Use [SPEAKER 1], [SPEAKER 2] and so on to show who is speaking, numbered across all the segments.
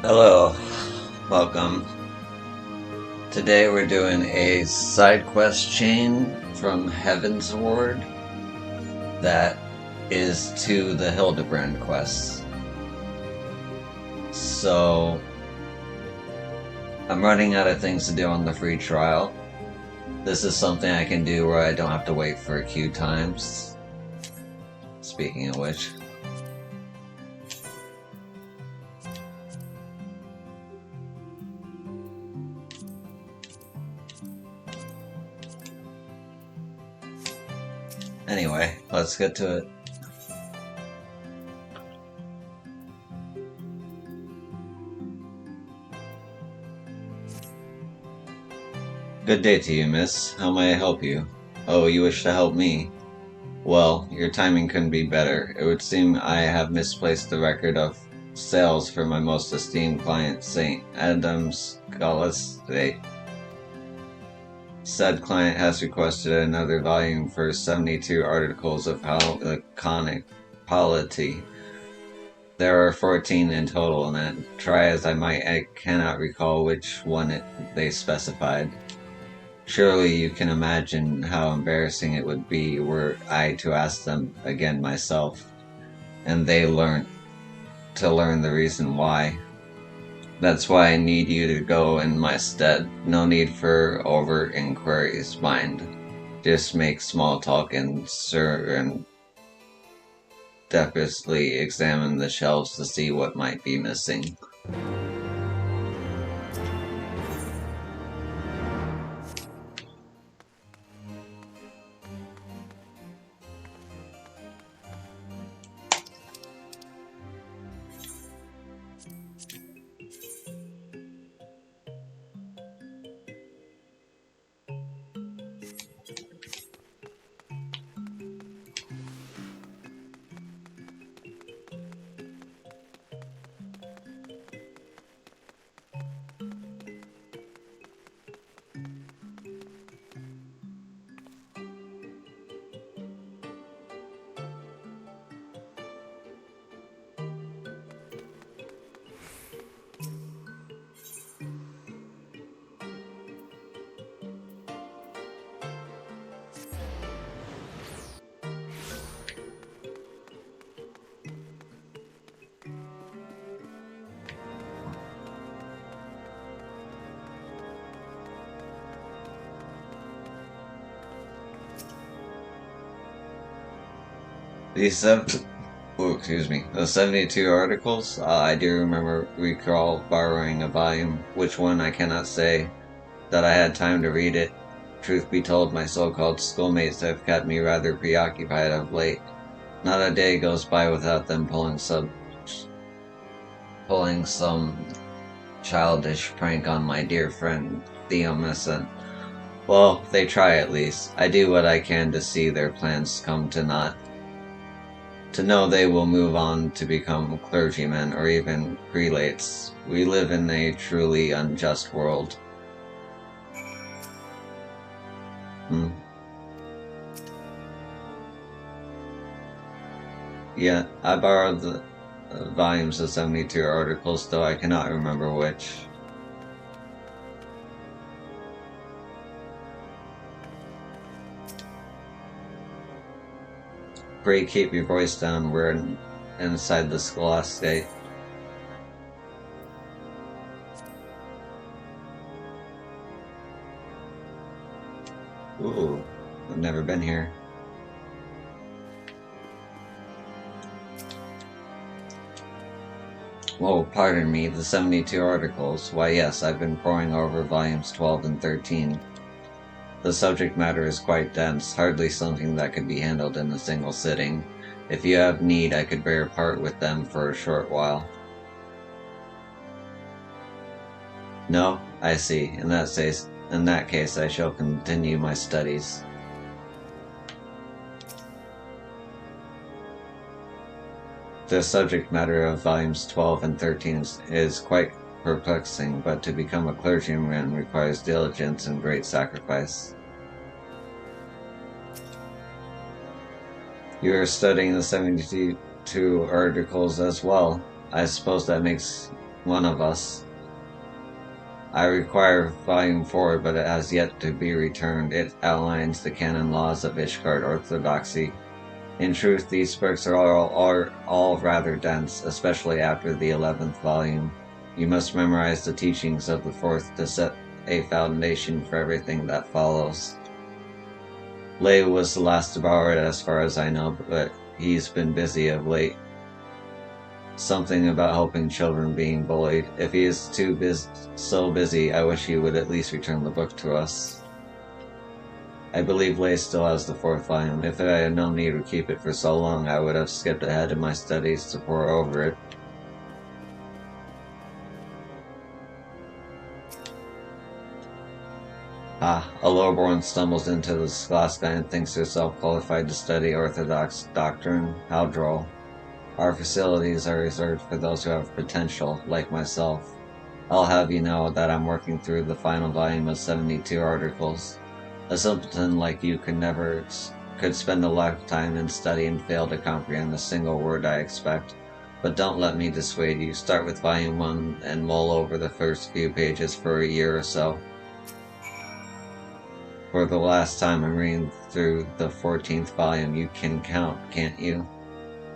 [SPEAKER 1] Hello, welcome. Today we're doing a side quest chain from Heaven's Ward that is to the Hildibrand quest. So I'm running out of things to do on the free trial. This is something I can do where I don't have to wait for queue times. Speaking of which. Anyway, let's get to it. Good day to you, miss. How may I help you? Oh, you wish to help me? Well, your timing couldn't be better. It would seem I have misplaced the record of sales for my most esteemed client, St. Adam's Scholastic. Said client has requested another volume for 72 articles of iconic polity. There are 14 in total, and try as I might, I cannot recall which one they specified. Surely you can imagine how embarrassing it would be were I to ask them again myself, and they learn the reason why. That's why I need you to go in my stead. No need for over-inquiries, mind. Just make small talk and serendipitously examine the shelves to see what might be missing. These the 72 articles, I do recall borrowing a volume, which one I cannot say that I had time to read it. Truth be told, my so-called schoolmates have kept me rather preoccupied of late. Not a day goes by without them pulling some childish prank on my dear friend Theomis, and well, they try at least. I do what I can to see their plans come to naught. To know they will move on to become clergymen or even prelates. We live in a truly unjust world. Yeah, I borrowed the volumes of 72 articles, though I cannot remember which. Pray keep your voice down, we're inside the Scholastic. Ooh, I've never been here. Whoa, pardon me, the 72 articles. Why yes, I've been poring over volumes 12 and 13. The subject matter is quite dense, hardly something that could be handled in a single sitting. If you have need, I could bear part with them for a short while. No? I see. In that case, I shall continue my studies. The subject matter of volumes 12 and 13 is quite perplexing, but to become a clergyman requires diligence and great sacrifice. You are studying the 72 articles as well. I suppose that makes one of us. I require Volume 4, but it has yet to be returned. It outlines the canon laws of Ishgard orthodoxy. In truth, these books are all rather dense, especially after the 11th volume. You must memorize the teachings of the 4th to set a foundation for everything that follows. Lei was the last to borrow it as far as I know, but he's been busy of late. Something about helping children being bullied. If he is so busy, I wish he would at least return the book to us. I believe Lei still has the 4th volume. If I had no need to keep it for so long, I would have skipped ahead in my studies to pore over it. A lowborn stumbles into the scholastica and thinks herself qualified to study orthodox doctrine. How droll. Our facilities are reserved for those who have potential, like myself. I'll have you know that I'm working through the final volume of 72 articles. A simpleton like you could spend a lifetime in study and fail to comprehend a single word, I expect. But don't let me dissuade you. Start with Volume 1 and mull over the first few pages for a year or so. For the last time I'm reading through the 14th volume. You can count, can't you?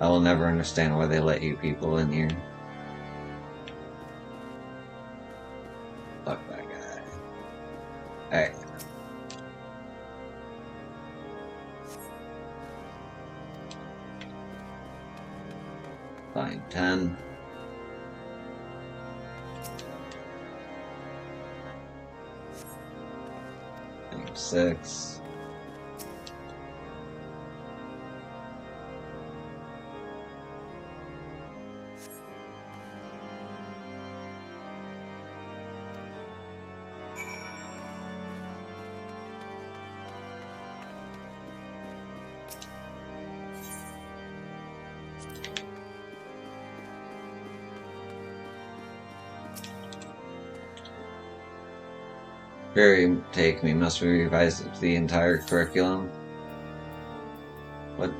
[SPEAKER 1] I will never understand why they let you people in here. Fuck that guy. Alright. Line 10. Line 6. Very take me. Must we revise the entire curriculum? What?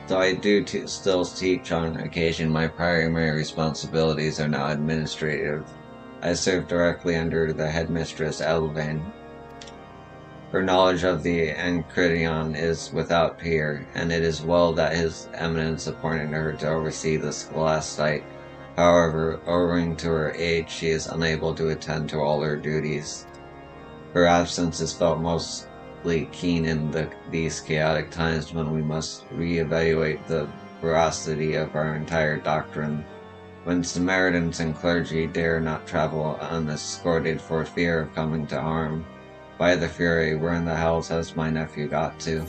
[SPEAKER 1] Though I do still teach on occasion, my primary responsibilities are now administrative. I serve directly under the headmistress Elvain. Her knowledge of the Enchiridion is without peer, and it is well that His Eminence appointed her to oversee the scholastic. However, owing to her age, she is unable to attend to all her duties. Her absence is felt mostly keen in these chaotic times when we must reevaluate the veracity of our entire doctrine. When Samaritans and clergy dare not travel unescorted for fear of coming to harm. By the Fury, where in the hells has my nephew got to?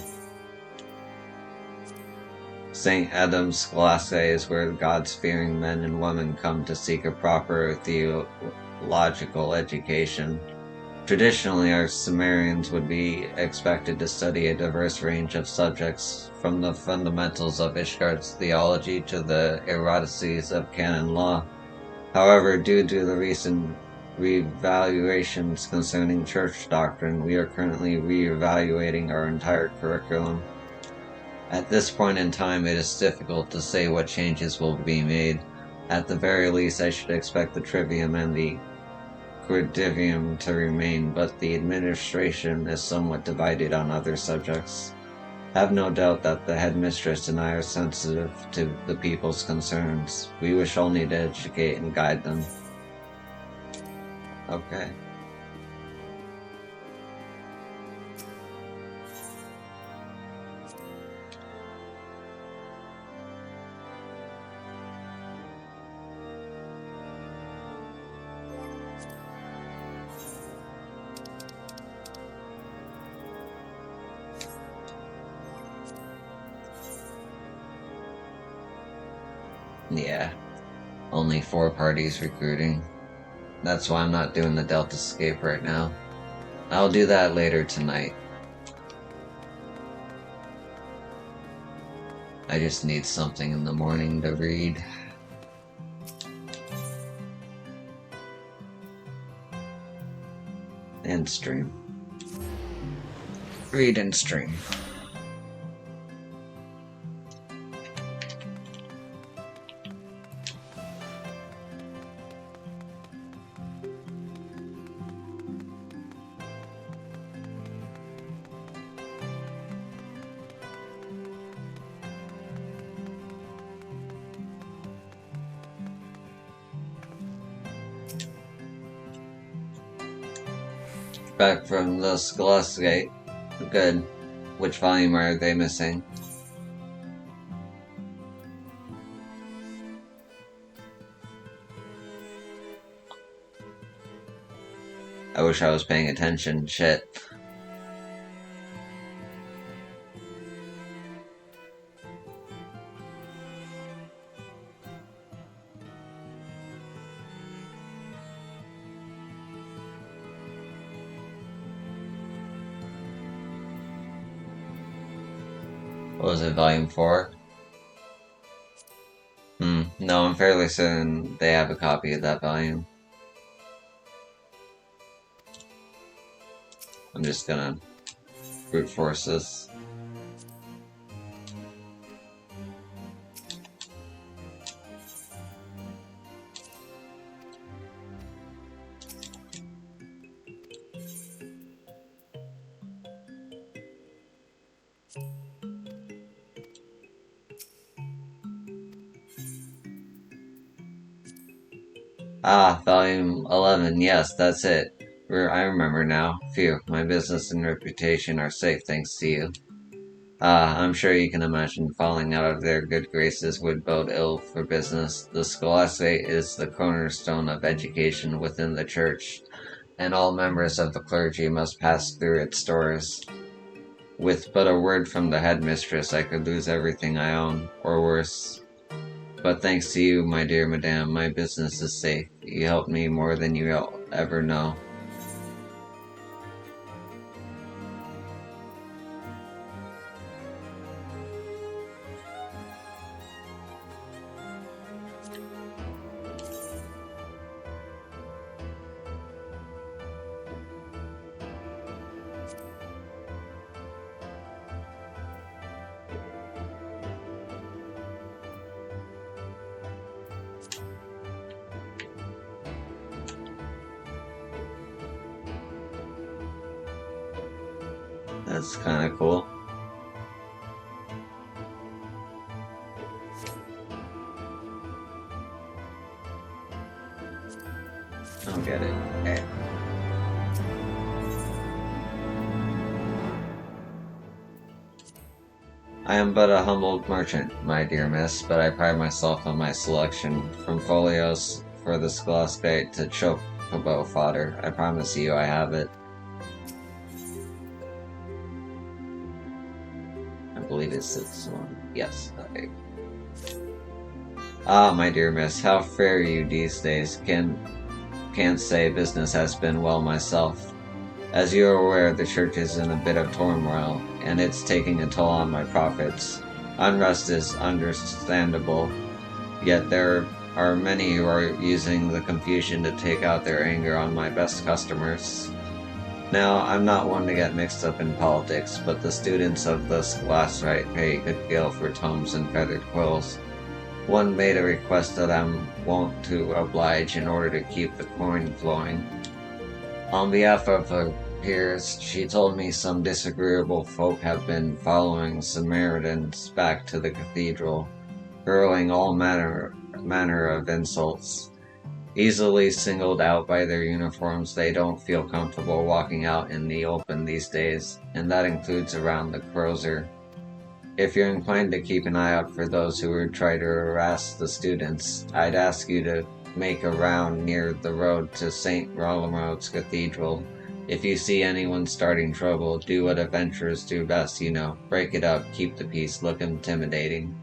[SPEAKER 1] St. Adam's Scholastica is where God-fearing men and women come to seek a proper theological education. Traditionally, our Sumerians would be expected to study a diverse range of subjects, from the fundamentals of Ishgard's theology to the eroticies of canon law. However, due to the recent revaluations concerning church doctrine, we are currently reevaluating our entire curriculum. At this point in time, it is difficult to say what changes will be made. At the very least, I should expect the trivium and the quadrivium to remain, but the administration is somewhat divided on other subjects. Have no doubt that the headmistress and I are sensitive to the people's concerns. We wish only to educate and guide them. Okay. Yeah, only 4 parties recruiting. That's why I'm not doing the Delta Escape right now. I'll do that later tonight. I just need something in the morning to read. And stream. Read and stream. Back from the Scholastic. Good. Which volume are they missing? I wish I was paying attention. Shit. What was it, volume 4? No, I'm fairly certain they have a copy of that volume. I'm just gonna brute force this. Ah, volume 11, yes, that's it. I remember now. Phew, my business and reputation are safe thanks to you. Ah, I'm sure you can imagine falling out of their good graces would bode ill for business. The scholastic is the cornerstone of education within the church, and all members of the clergy must pass through its doors. With but a word from the headmistress, I could lose everything I own, or worse. But thanks to you, my dear madame, my business is safe. You helped me more than you'll ever know. That's kinda cool. I don't get it. Okay. I am but a humble merchant, my dear miss, but I pride myself on my selection, from folios for the scholastic to chocobo fodder. I promise you I have it. I believe it's this one. Yes, okay. Ah, my dear miss, how fare you these days? Can't say business has been well myself. As you are aware, the church is in a bit of turmoil, and it's taking a toll on my profits. Unrest is understandable, yet there are many who are using the confusion to take out their anger on my best customers. Now, I'm not one to get mixed up in politics, but the students of the Scholastic pay a good deal for tomes and feathered quills. One made a request that I'm wont to oblige in order to keep the coin flowing. On behalf of her peers, she told me some disagreeable folk have been following Samaritans back to the cathedral, hurling all manner of insults. Easily singled out by their uniforms, they don't feel comfortable walking out in the open these days, and that includes around the Crozer. If you're inclined to keep an eye out for those who would try to harass the students, I'd ask you to make a round near the road to St. Rolomode's Cathedral. If you see anyone starting trouble, do what adventurers do best, you know. Break it up, keep the peace, look intimidating.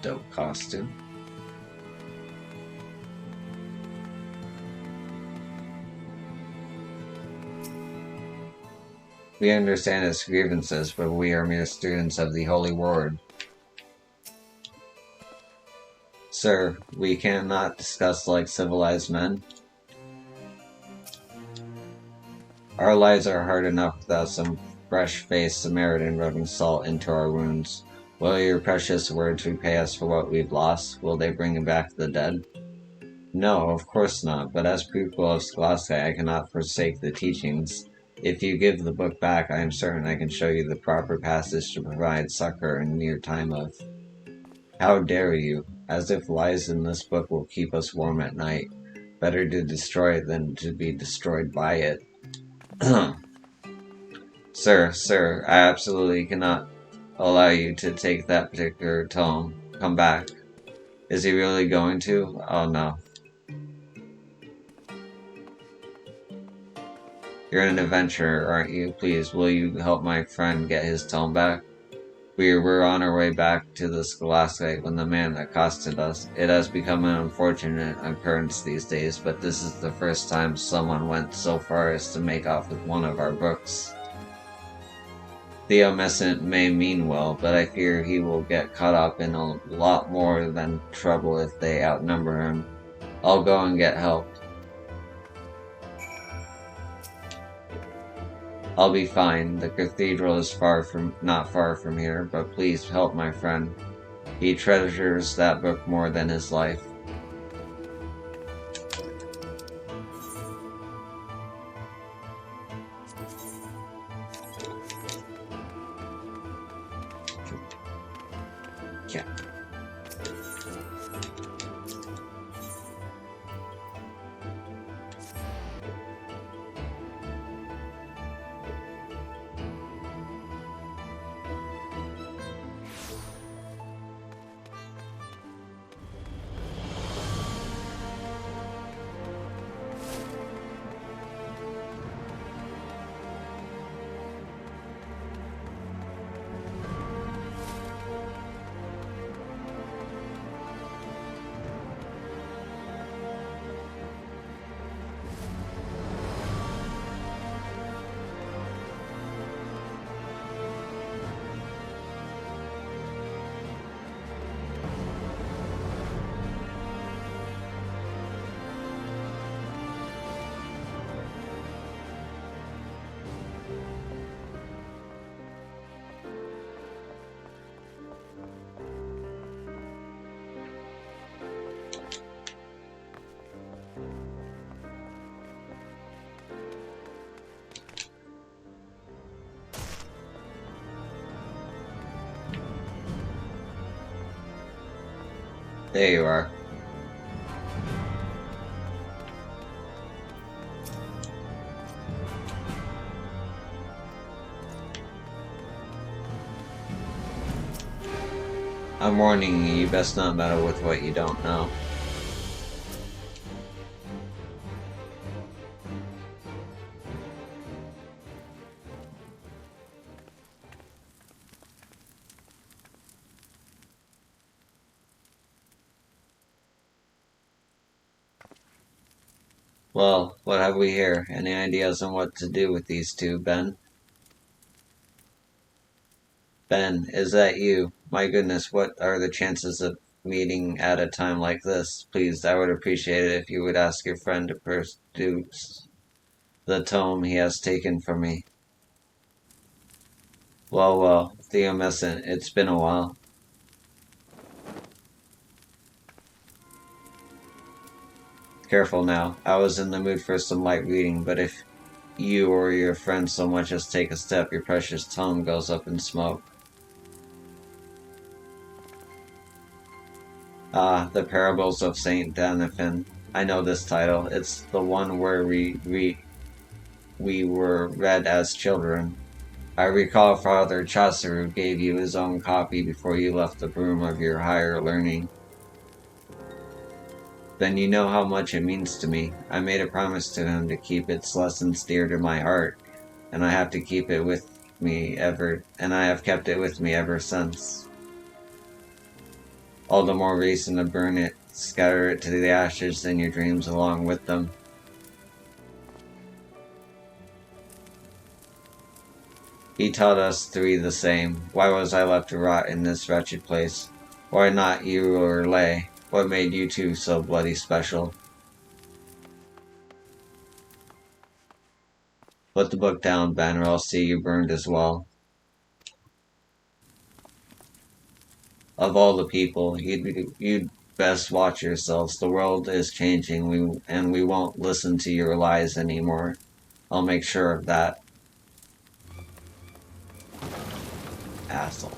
[SPEAKER 1] Dope costume. We understand his grievances, but we are mere students of the Holy Word. Sir, we cannot discuss like civilized men. Our lives are hard enough without some fresh-faced Samaritan rubbing salt into our wounds. Will your precious words repay us for what we've lost? Will they bring back the dead? No, of course not, but as pupil of Scholastic I cannot forsake the teachings. If you give the book back, I am certain I can show you the proper passage to provide succor in your time of. How dare you? As if lies in this book will keep us warm at night. Better to destroy it than to be destroyed by it. Sir, I absolutely cannot allow you to take that particular tome. Come back. Is he really going to? Oh no. You're an adventurer, aren't you? Please, will you help my friend get his tome back? We were on our way back to the Scholastic when the man accosted us. It has become an unfortunate occurrence these days, but this is the first time someone went so far as to make off with one of our books. The omniscient may mean well, but I fear he will get caught up in a lot more than trouble if they outnumber him. I'll go and get help. I'll be fine. The cathedral is not far from here, but please help my friend. He treasures that book more than his life. Yeah. There you are. I'm warning you, you best not meddle with what you don't know. Well, what have we here? Any ideas on what to do with these two, Ben? Ben, is that you? My goodness, what are the chances of meeting at a time like this? Please, I would appreciate it if you would ask your friend to produce the tome he has taken from me. Well, Theo Messin, it's been a while. Careful now. I was in the mood for some light reading, but if you or your friend so much as take a step, your precious tome goes up in smoke. Ah, the Parables of Saint Danaphin. I know this title. It's the one where we were read as children. I recall Father Chaucer gave you his own copy before you left the broom of your higher learning. Then you know how much it means to me. I made a promise to him to keep its lessons dear to my heart, and I have to keep it with me and I have kept it with me ever since. All the more reason to burn it, scatter it to the ashes and your dreams along with them. He taught us three the same. Why was I left to rot in this wretched place? Why not you or Lay? What made you two so bloody special? Put the book down, Ben, or I'll see you burned as well. Of all the people, you'd best watch yourselves. The world is changing, and we won't listen to your lies anymore. I'll make sure of that. Asshole.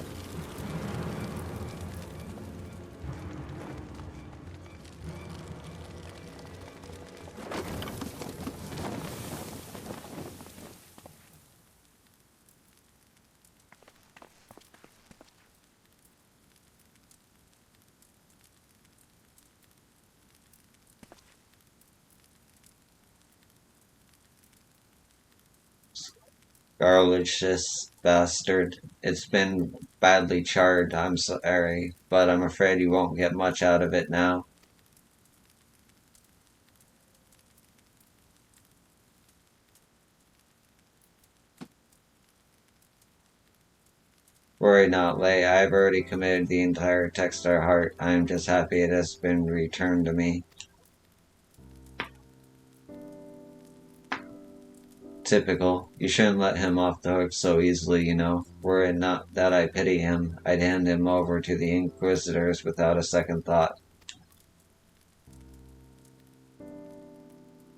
[SPEAKER 1] Garlicious bastard. It's been badly charred, I'm sorry, but I'm afraid you won't get much out of it now. Worry not, Lay. I've already committed the entire Textar heart. I am just happy it has been returned to me. Typical. You shouldn't let him off the hook so easily, you know. Were it not that I pity him, I'd hand him over to the Inquisitors without a second thought.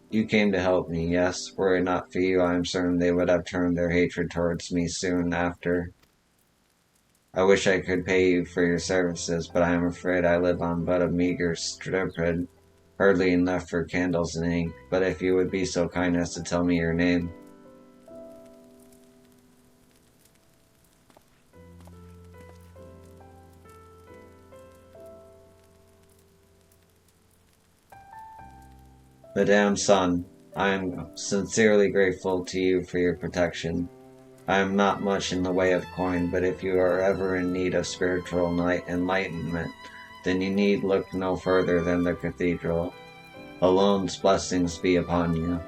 [SPEAKER 1] You came to help me, yes. Were it not for you, I am certain they would have turned their hatred towards me soon after. I wish I could pay you for your services, but I am afraid I live on but a meager stipend, hardly enough for candles and ink. But if you would be so kind as to tell me your name. Madame Sun, I am sincerely grateful to you for your protection. I am not much in the way of coin, but if you are ever in need of spiritual enlightenment, then you need look no further than the cathedral. Alone's blessings be upon you.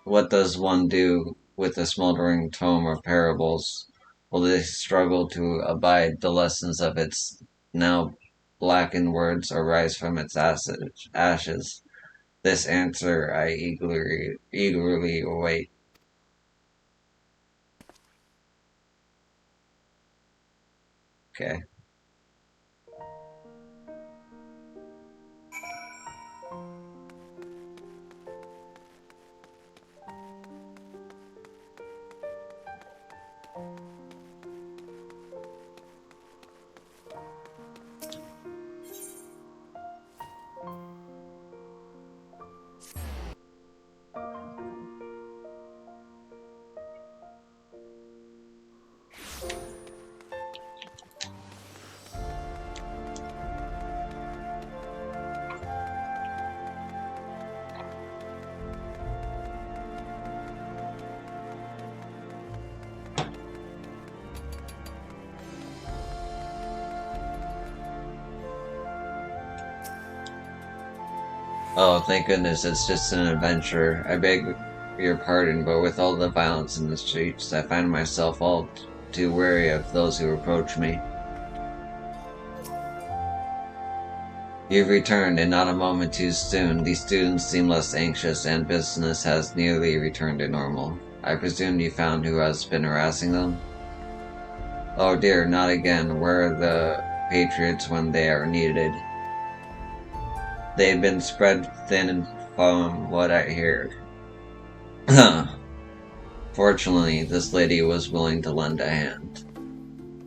[SPEAKER 1] What does one do with the smoldering tome of parables? Will they struggle to abide the lessons of its now blackened words or rise from its ashes? This answer I eagerly await. Okay. Oh, thank goodness, it's just an adventure. I beg your pardon, but with all the violence in the streets, I find myself all too wary of those who approach me. You've returned, and not a moment too soon. These students seem less anxious, and business has nearly returned to normal. I presume you found who has been harassing them? Oh dear, not again. Where are the patriots when they are needed? They've been spread thin from what I heard. Fortunately, this lady was willing to lend a hand.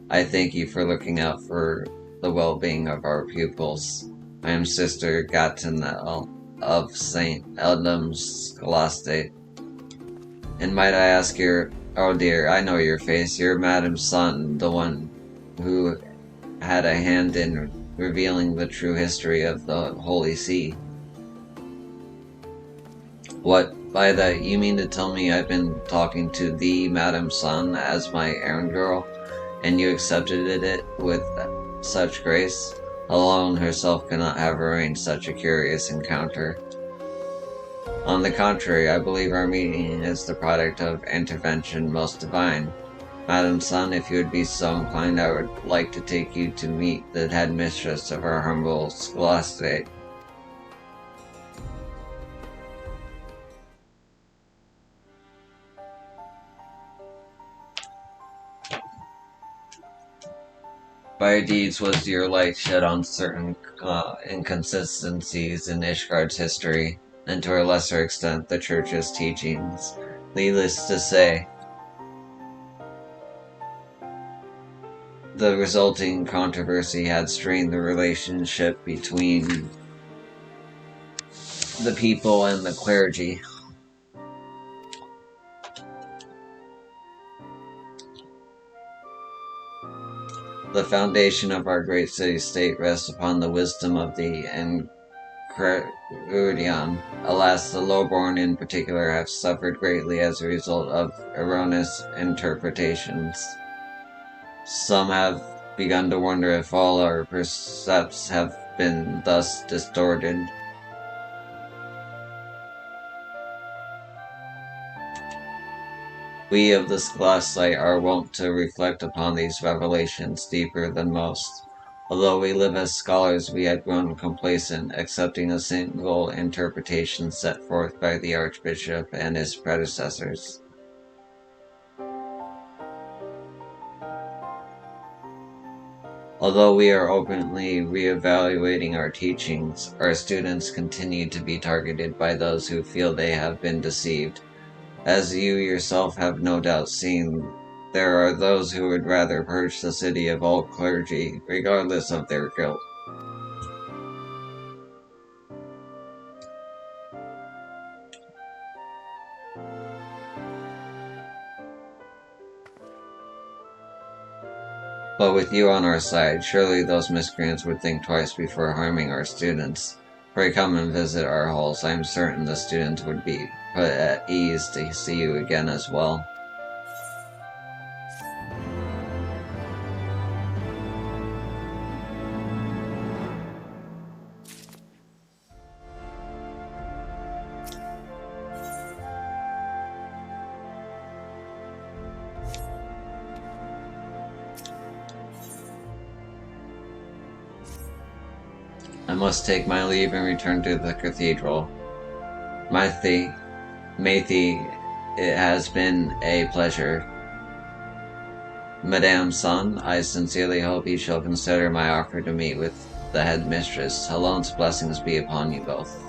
[SPEAKER 1] I thank you for looking out for the well-being of our pupils. I am Sister Gatinel of St. Eldam's Scholastic. And might I ask oh dear, I know your face. You're Madame Sun, the one who had a hand in revealing the true history of the Holy See. What, by that, you mean to tell me I've been talking to the Madame Sun as my errand girl, and you accepted it with such grace? Alone herself could not have arranged such a curious encounter. On the contrary, I believe our meeting is the product of intervention most divine. Madam Son, if you would be so inclined, I would like to take you to meet the headmistress of our humble scholastic. By your deeds was your light shed on certain inconsistencies in Ishgard's history, and to a lesser extent the Church's teachings. Needless to say, the resulting controversy had strained the relationship between the people and the clergy. The foundation of our great city-state rests upon the wisdom of the Enchiridion. Alas, the lowborn in particular have suffered greatly as a result of erroneous interpretations. Some have begun to wonder if all our precepts have been thus distorted. We of the scholastic are wont to reflect upon these revelations deeper than most. Although we live as scholars, we had grown complacent, accepting a single interpretation set forth by the Archbishop and his predecessors. Although we are openly re-evaluating our teachings, our students continue to be targeted by those who feel they have been deceived. As you yourself have no doubt seen, there are those who would rather purge the city of all clergy, regardless of their guilt. But with you on our side, surely those miscreants would think twice before harming our students. Pray come and visit our halls. I am certain the students would be put at ease to see you again as well. I must take my leave and return to the cathedral. Mathy, it has been a pleasure. Madame Son, I sincerely hope you shall consider my offer to meet with the headmistress. Alon's blessings be upon you both.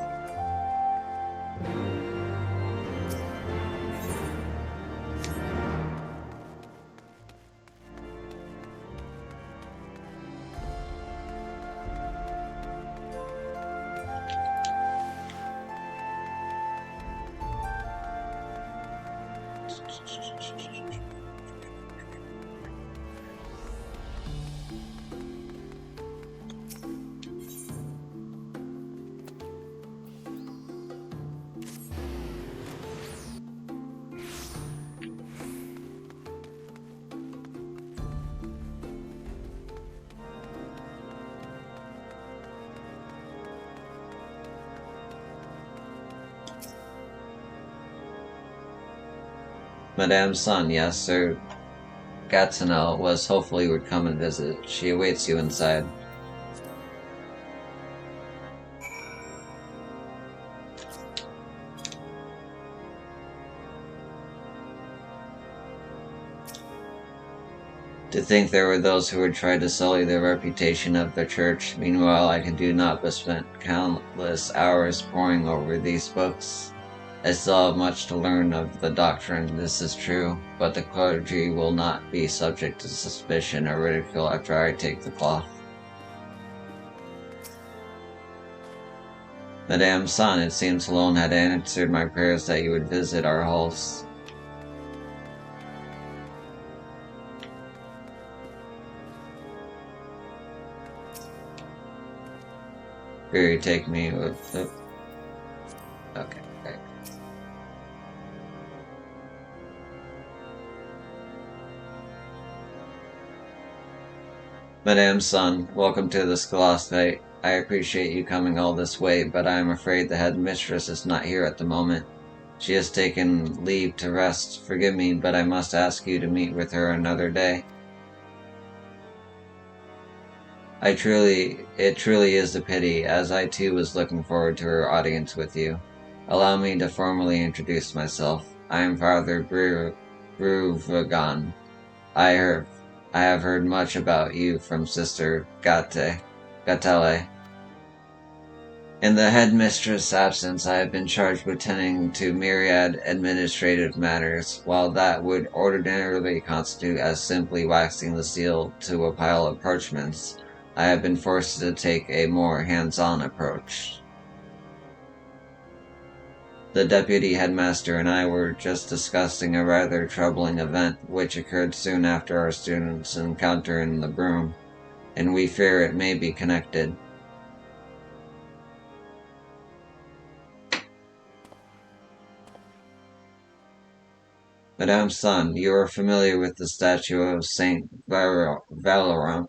[SPEAKER 1] Madame Son, yes, Sir Gatineau was hopefully would come and visit. She awaits you inside. To think there were those who would try to sully the reputation of the church. Meanwhile, I do not but spent countless hours poring over these books. I still have much to learn of the doctrine, this is true, but the clergy will not be subject to suspicion or ridicule after I take the cloth. Madame Son, it seems Alone had answered my prayers that you would visit our halls. Here you take me with the... Okay, great. Madame Son, welcome to the Scholastic. I appreciate you coming all this way, but I am afraid the headmistress is not here at the moment. She has taken leave to rest. Forgive me, but I must ask you to meet with her another day. It truly is a pity, as I too was looking forward to her audience with you. Allow me to formally introduce myself. I am Father Bruvagon. I have heard much about you from Sister Gatelle. In the headmistress' absence, I have been charged with tending to myriad administrative matters, while that would ordinarily constitute as simply waxing the seal to a pile of parchments. I have been forced to take a more hands-on approach. The deputy headmaster and I were just discussing a rather troubling event which occurred soon after our students' encounter in the broom, and we fear it may be connected. Madame Sun, you are familiar with the statue of Saint Valorant,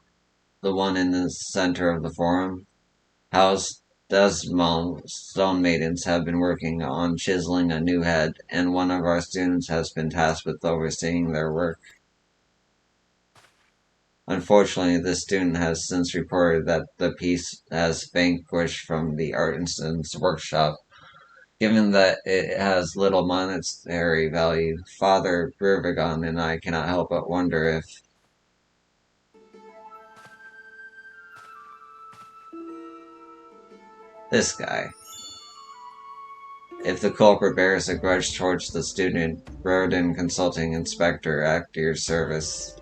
[SPEAKER 1] the one in the center of the forum? House Desmond stone maidens have been working on chiseling a new head, and one of our students has been tasked with overseeing their work. Unfortunately, this student has since reported that the piece has vanquished from the artisan's workshop. Given that it has little monetary value, Father Bruvagon and I cannot help but wonder if this guy, if the culprit bears a grudge towards the student, Rodin Consulting Inspector at your service.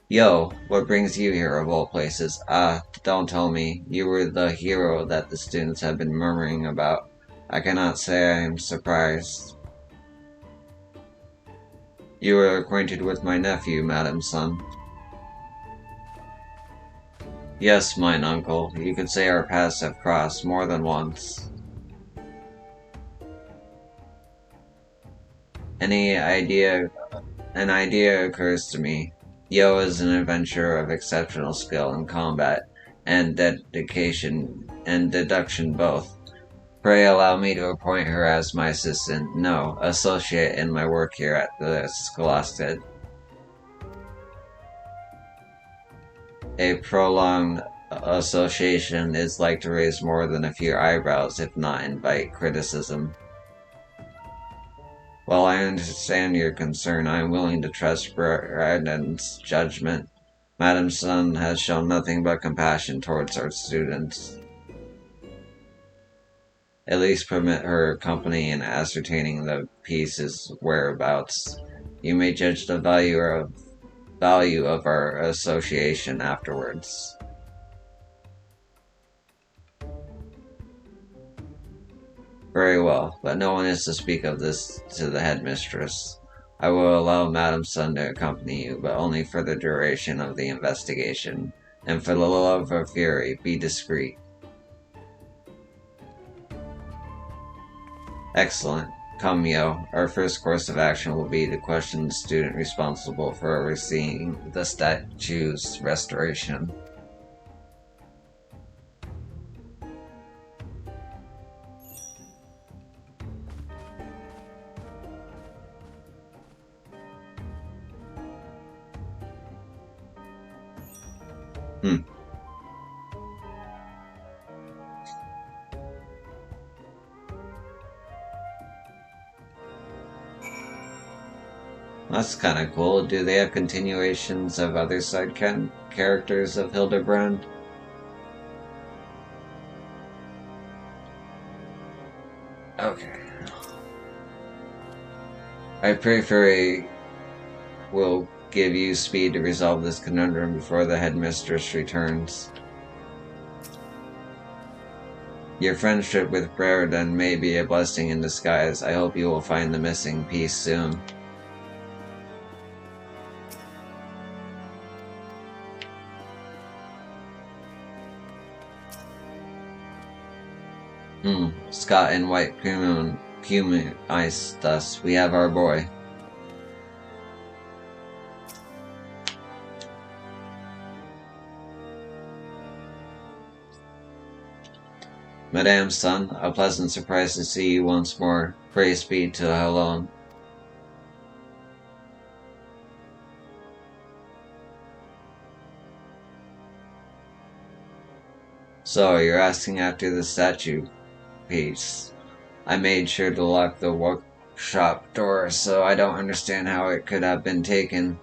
[SPEAKER 1] Yo, what brings you here of all places? Don't tell me. You were the hero that the students have been murmuring about. I cannot say I am surprised. You are acquainted with my nephew, Madam Sun. Yes, mine uncle. You could say our paths have crossed more than once. An idea occurs to me. Yo is an adventurer of exceptional skill in combat and dedication and deduction both. Pray allow me to appoint her as my assistant, no, associate in my work here at the Scholastic. A prolonged association is like to raise more than a few eyebrows, if not invite criticism. While I understand your concern, I am willing to trust Braden's judgment. Madam Sun has shown nothing but compassion towards our students. At least permit her company in ascertaining the piece's whereabouts. You may judge the value of our association afterwards. Very well, but no one is to speak of this to the headmistress. I will allow Madam Sun to accompany you, but only for the duration of the investigation. And for the love of fury, be discreet. Excellent. Come, Yo. Our first course of action will be to question the student responsible for overseeing the statue's restoration. That's kind of cool. Do they have continuations of other side characters of Hildibrand? Okay. I pray Fairy will give you speed to resolve this conundrum before the headmistress returns. Your friendship with Brereton may be a blessing in disguise. I hope you will find the missing piece soon. Scott and White Pume iced us. We have our boy. Madame Sun, a pleasant surprise to see you once more. Praise be to Helon. So, you're asking after the statue piece. I made sure to lock the workshop door, so I don't understand how it could have been taken.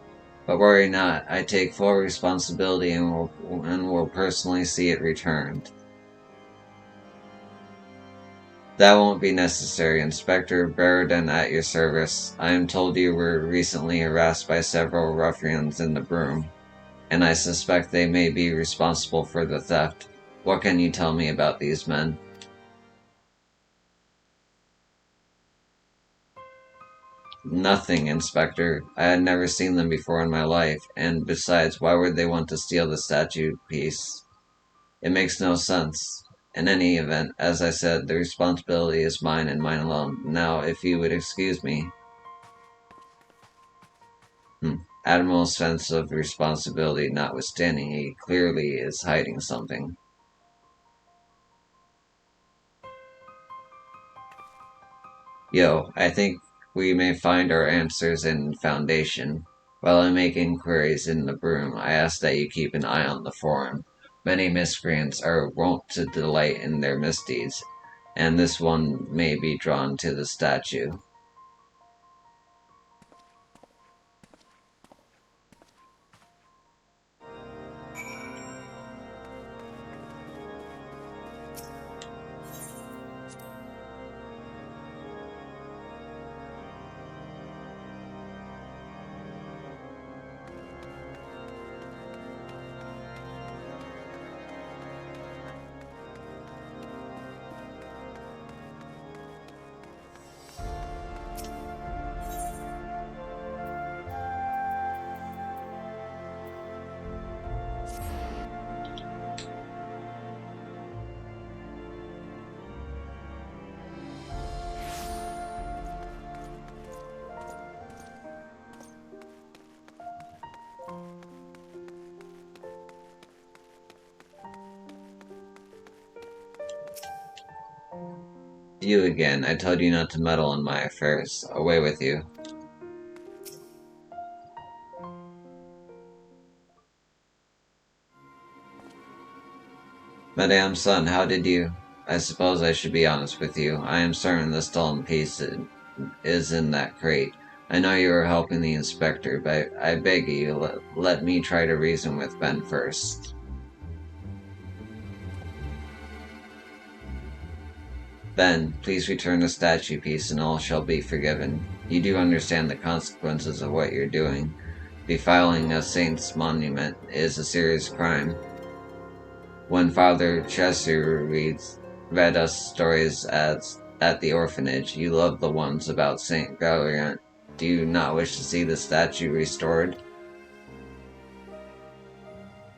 [SPEAKER 1] But worry not, I take full responsibility and will personally see it returned. That won't be necessary, Inspector Barradon at your service. I am told you were recently harassed by several ruffians in the broom, and I suspect they may be responsible for the theft. What can you tell me about these men? Nothing, Inspector. I had never seen them before in my life, and besides, why would they want to steal the statue piece? It makes no sense. In any event, as I said, the responsibility is mine and mine alone. Now, if you would excuse me. Admiral's sense of responsibility notwithstanding, he clearly is hiding something. Yo, I think we may find our answers in Foundation. While I make inquiries in the broom, I ask that you keep an eye on the forum. Many miscreants are wont to delight in their misdeeds, and this one may be drawn to the statue. You again. I told you not to meddle in my affairs. Away with you. Madame Sun, how did you... I suppose I should be honest with you. I am certain the stolen piece is in that crate. I know you are helping the inspector, but I beg you, let me try to reason with Ben first. Ben, please return the statue piece and all shall be forgiven. You do understand the consequences of what you're doing. Defiling a saint's monument is a serious crime. When Father Chesser read us stories at the orphanage, you loved the ones about Saint Galliant. Do you not wish to see the statue restored?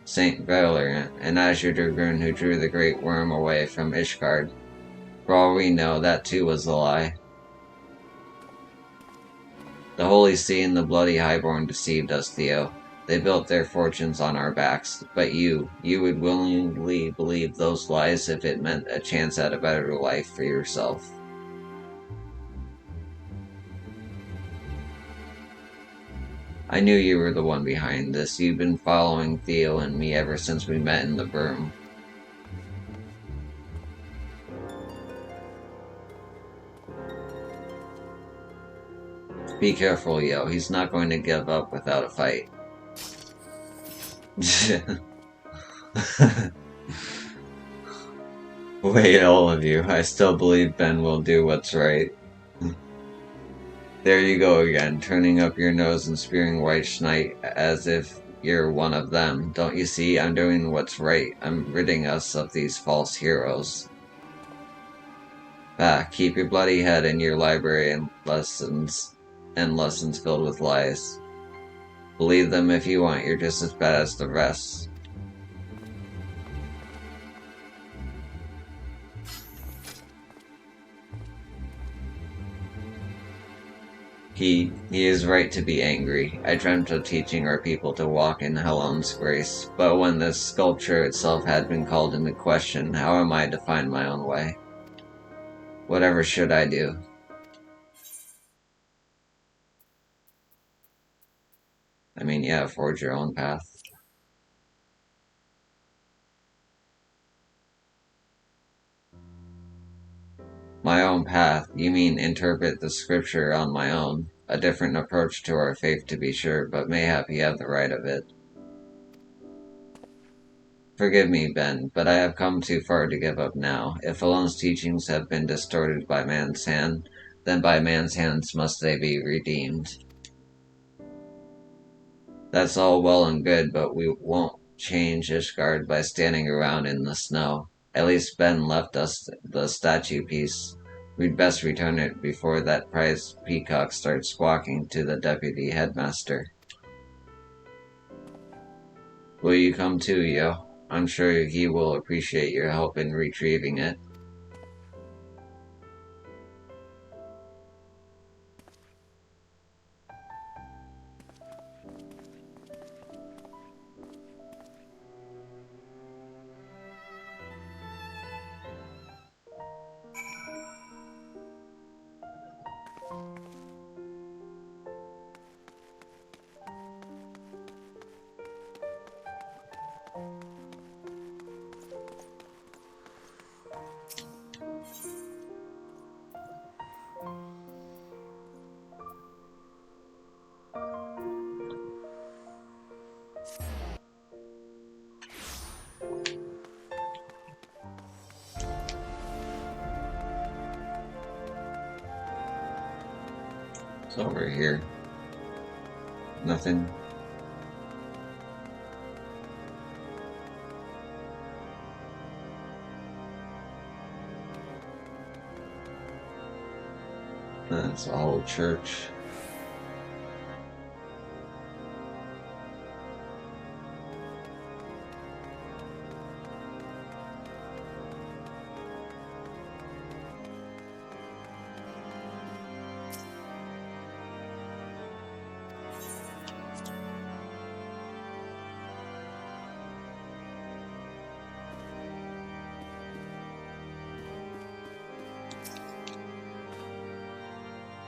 [SPEAKER 1] Saint Galliant, an azure dragoon who drew the great worm away from Ishgard. For all we know, that too was a lie. The Holy See and the Bloody Highborn deceived us, Theo. They built their fortunes on our backs, but you would willingly believe those lies if it meant a chance at a better life for yourself. I knew you were the one behind this. You've been following Theo and me ever since we met in the berm. Be careful, yo. He's not going to give up without a fight. Wait, all of you. I still believe Ben will do what's right. There you go again, turning up your nose and spewing white schneid as if you're one of them. Don't you see? I'm doing what's right. I'm ridding us of these false heroes. Ah, keep your bloody head in your library and lessons filled with lies. Believe them if you want, you're just as bad as the rest. He is right to be angry. I dreamt of teaching our people to walk in Helen's grace, but when the sculpture itself had been called into question, how am I to find my own way? Whatever should I do? I mean, yeah, forge your own path. My own path? You mean interpret the scripture on my own? A different approach to our faith, to be sure, but mayhap you have the right of it. Forgive me, Ben, but I have come too far to give up now. If Alone's teachings have been distorted by man's hand, then by man's hands must they be redeemed. That's all well and good, but we won't change Ishgard by standing around in the snow. At least Ben left us the statue piece. We'd best return it before that prize peacock starts squawking to the deputy headmaster. Will you come too, Yo? I'm sure he will appreciate your help in retrieving it. It's over here. Nothing. That's a whole church.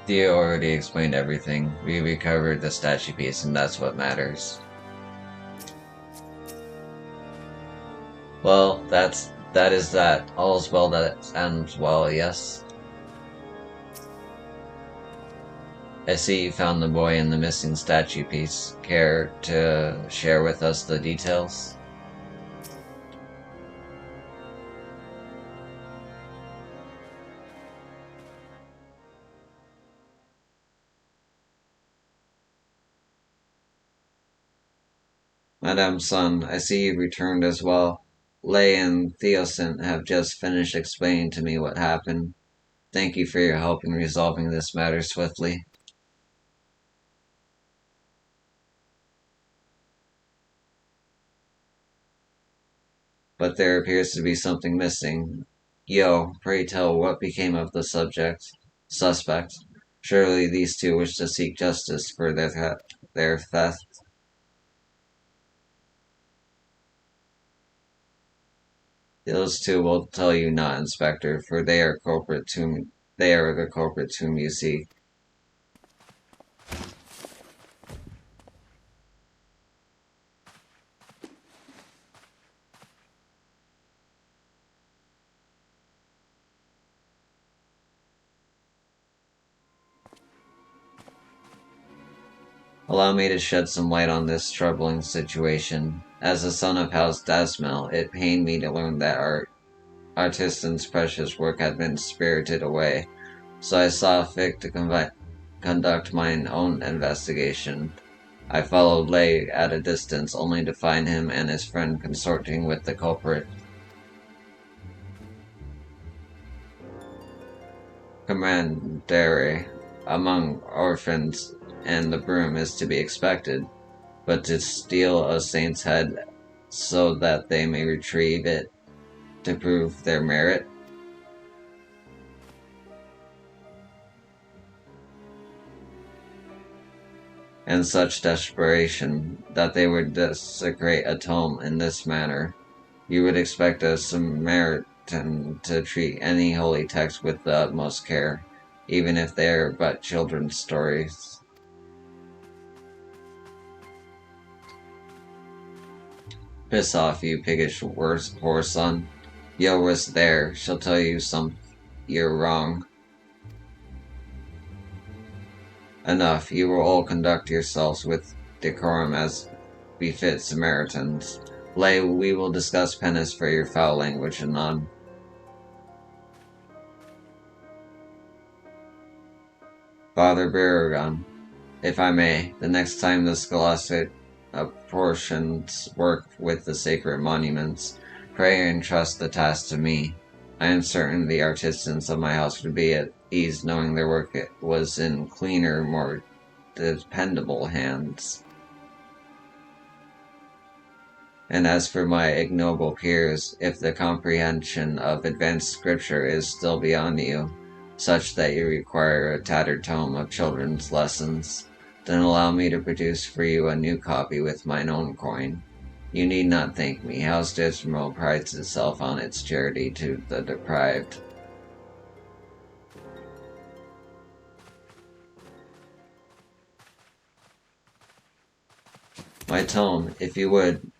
[SPEAKER 1] Theo already explained everything. We recovered the statue piece, and that's what matters. Well, that is that. All's well that ends well, yes? I see you found the boy in the missing statue piece. Care to share with us the details? Madame Sun, I see you've returned as well. Lei and Theocent have just finished explaining to me what happened. Thank you for your help in resolving this matter swiftly. But there appears to be something missing. Yo, pray tell what became of the suspect. Surely these two wish to seek justice for their theft. Those two will tell you not, Inspector, for they are the culprits whom you seek. Allow me to shed some light on this troubling situation. As the son of House Dasmel, it pained me to learn that our artisan's precious work had been spirited away, so I saw fit to conduct mine own investigation. I followed Lei at a distance, only to find him and his friend consorting with the culprit. Commandere, among orphans and the broom is to be expected, but to steal a saint's head so that they may retrieve it to prove their merit? and such desperation that they would desecrate a tome in this manner. You would expect a Samaritan to treat any holy text with the utmost care, even if they are but children's stories. Piss off, you piggish whore son. Yo was there. She'll tell you you're wrong. Enough, you will all conduct yourselves with decorum as befits Samaritans. Lay, we will discuss penance for your foul language anon. Father Barragan, if I may, the next time the scholastic portions work with the sacred monuments, pray and trust the task to me. I am certain the artisans of my house would be at ease knowing their work was in cleaner, more dependable hands. And as for my ignoble peers, if the comprehension of advanced scripture is still beyond you, such that you require a tattered tome of children's lessons, then allow me to produce for you a new copy with mine own coin. You need not thank me. House Dismal prides itself on its charity to the deprived. My tome, if you would.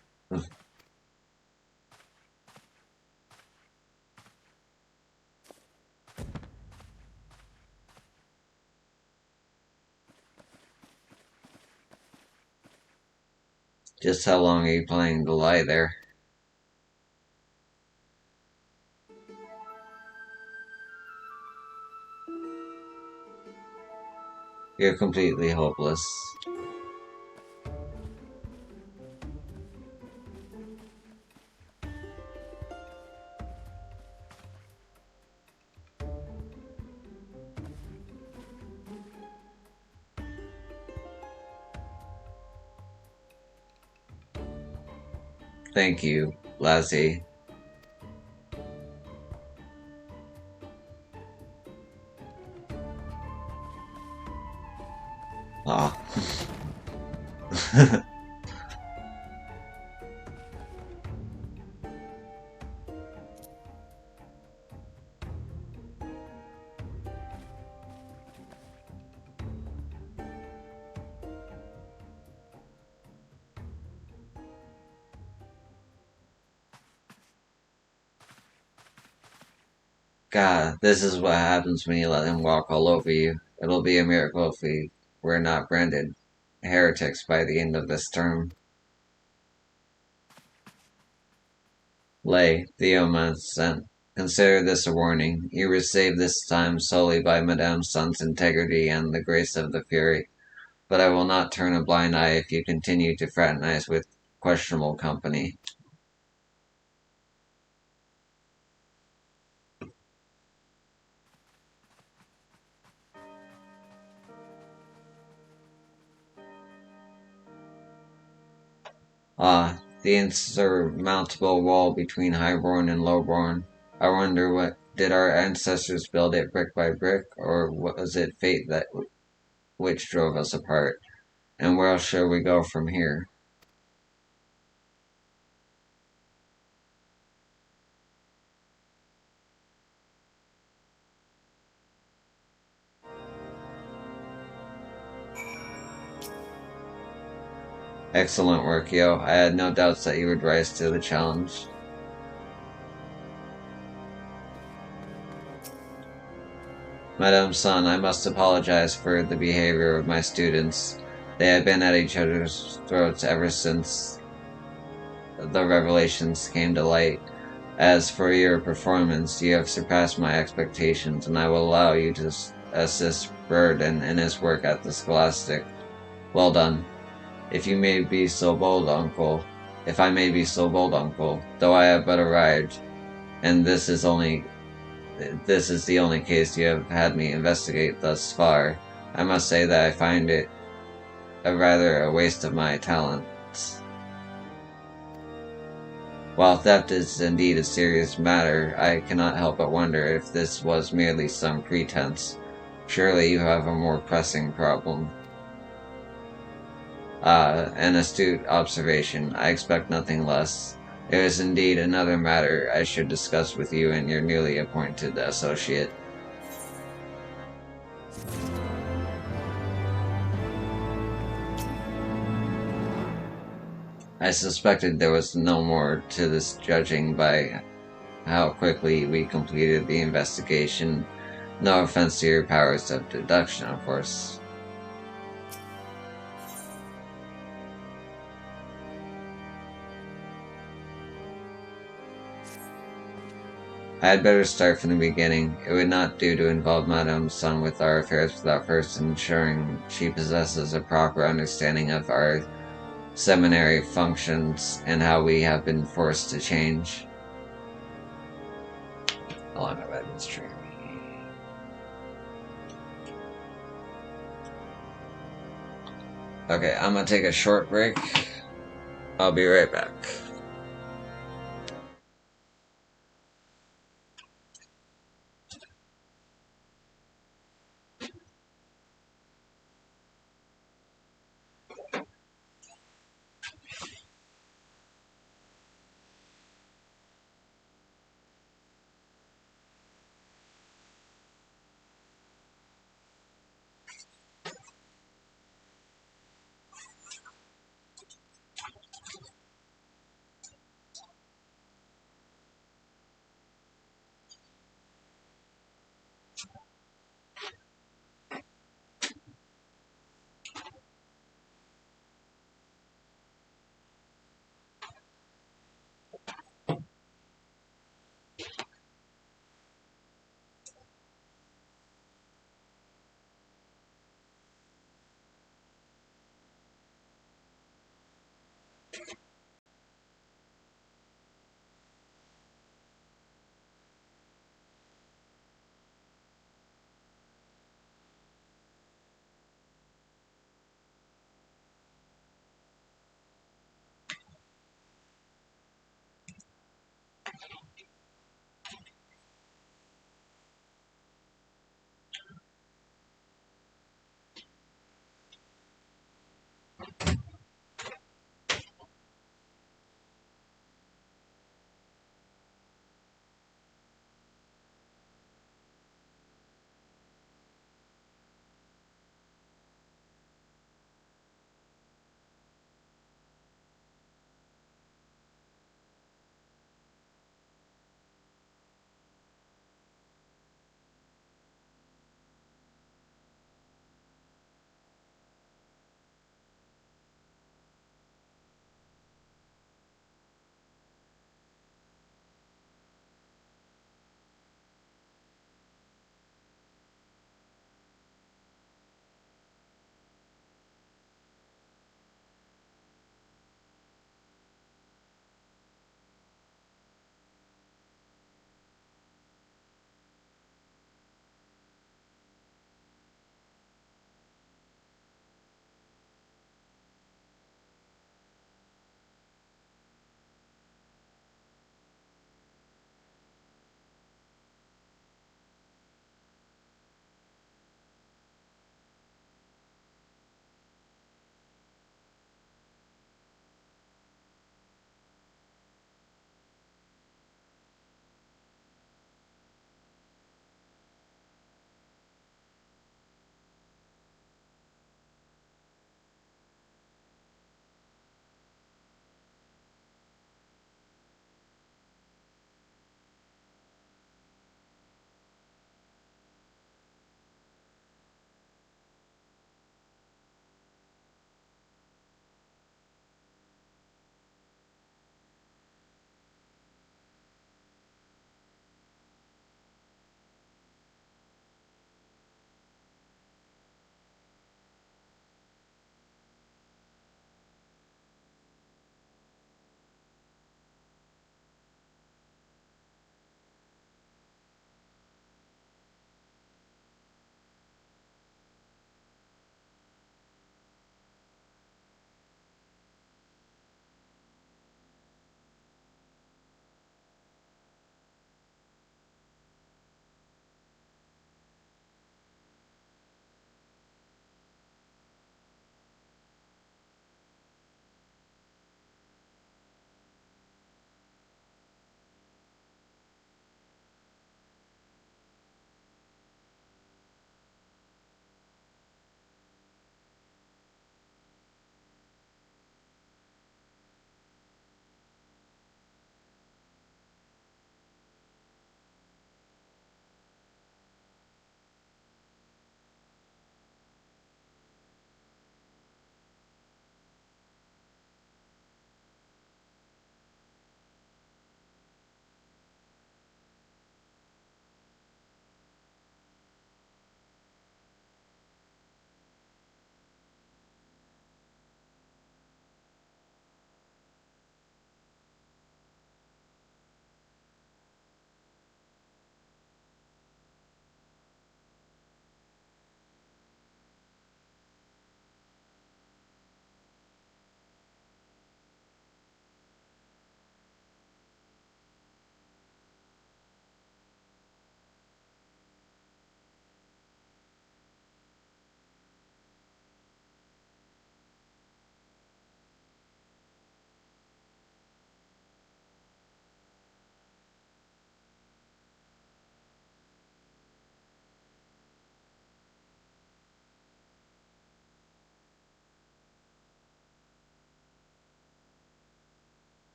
[SPEAKER 1] Just how long are you planning to lie there? You're completely hopeless. Thank you, Lassie. Ah. God, this is what happens when you let him walk all over you. It'll be a miracle if we're not branded heretics by the end of this term. Lay, Theoma sent. Consider this a warning. You were saved this time solely by Madame's son's integrity and the grace of the Fury. But I will not turn a blind eye if you continue to fraternize with questionable company. Ah, the insurmountable wall between highborn and lowborn. I wonder what did our ancestors build it brick by brick, or was it fate that which drove us apart? And where else shall we go from here? Excellent work, Yo. I had no doubts that you would rise to the challenge. Madame Son, I must apologize for the behavior of my students. They have been at each other's throats ever since the revelations came to light. As for your performance, you have surpassed my expectations, and I will allow you to assist Burden in his work at the Scholastic. Well done. If I may be so bold, uncle, though I have but arrived, and this is the only case you have had me investigate thus far, I must say that I find it rather a waste of my talents. While theft is indeed a serious matter, I cannot help but wonder if this was merely some pretense. Surely you have a more pressing problem. An astute observation. I expect nothing less. It is indeed another matter I should discuss with you and your newly appointed associate. I suspected there was no more to this, judging by how quickly we completed the investigation. No offense to your powers of deduction, of course. I had better start from the beginning. It would not do to involve Madame Sun with our affairs without first ensuring she possesses a proper understanding of our seminary functions and how we have been forced to change. Along with administrator. Okay, I'm gonna take a short break. I'll be right back.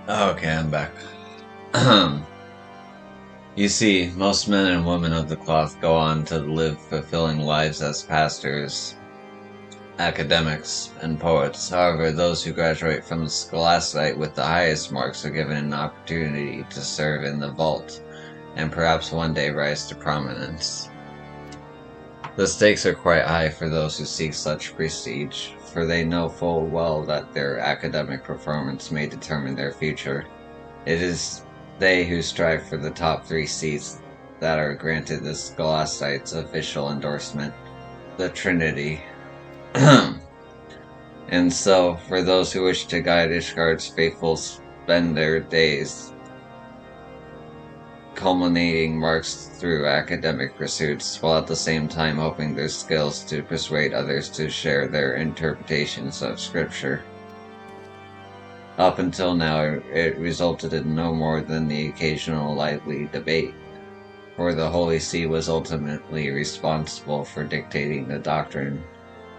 [SPEAKER 1] Okay, I'm back. You see, most men and women of the cloth go on to live fulfilling lives as pastors, academics, and poets. However, those who graduate from the scholastic with the highest marks are given an opportunity to serve in the vault, and perhaps one day rise to prominence. The stakes are quite high for those who seek such prestige, for they know full well that their academic performance may determine their future. It is they who strive for the top 3 seats that are granted the Scholastic's official endorsement, the Trinity. And so, for those who wish to guide Ishgard's faithful spend their days culminating marks through academic pursuits, while at the same time hoping their skills to persuade others to share their interpretations of Scripture. Up until now, it resulted in no more than the occasional lively debate, for the Holy See was ultimately responsible for dictating the doctrine.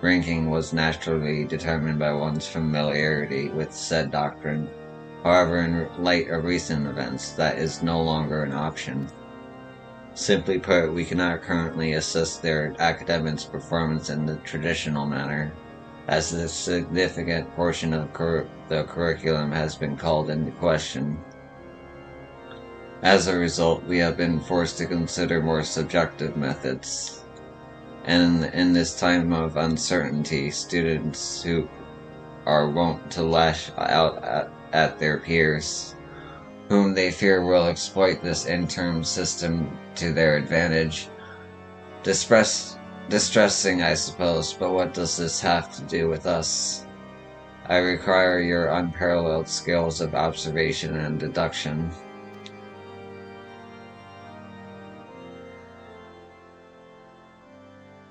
[SPEAKER 1] Ranking was naturally determined by one's familiarity with said doctrine. However, in light of recent events, that is no longer an option. Simply put, we cannot currently assess their academics' performance in the traditional manner, as a significant portion of the curriculum has been called into question. As a result, we have been forced to consider more subjective methods. And in this time of uncertainty, students who are wont to lash out at their peers, whom they fear will exploit this interim system to their advantage. Distressing, I suppose, but what does this have to do with us? I require your unparalleled skills of observation and deduction.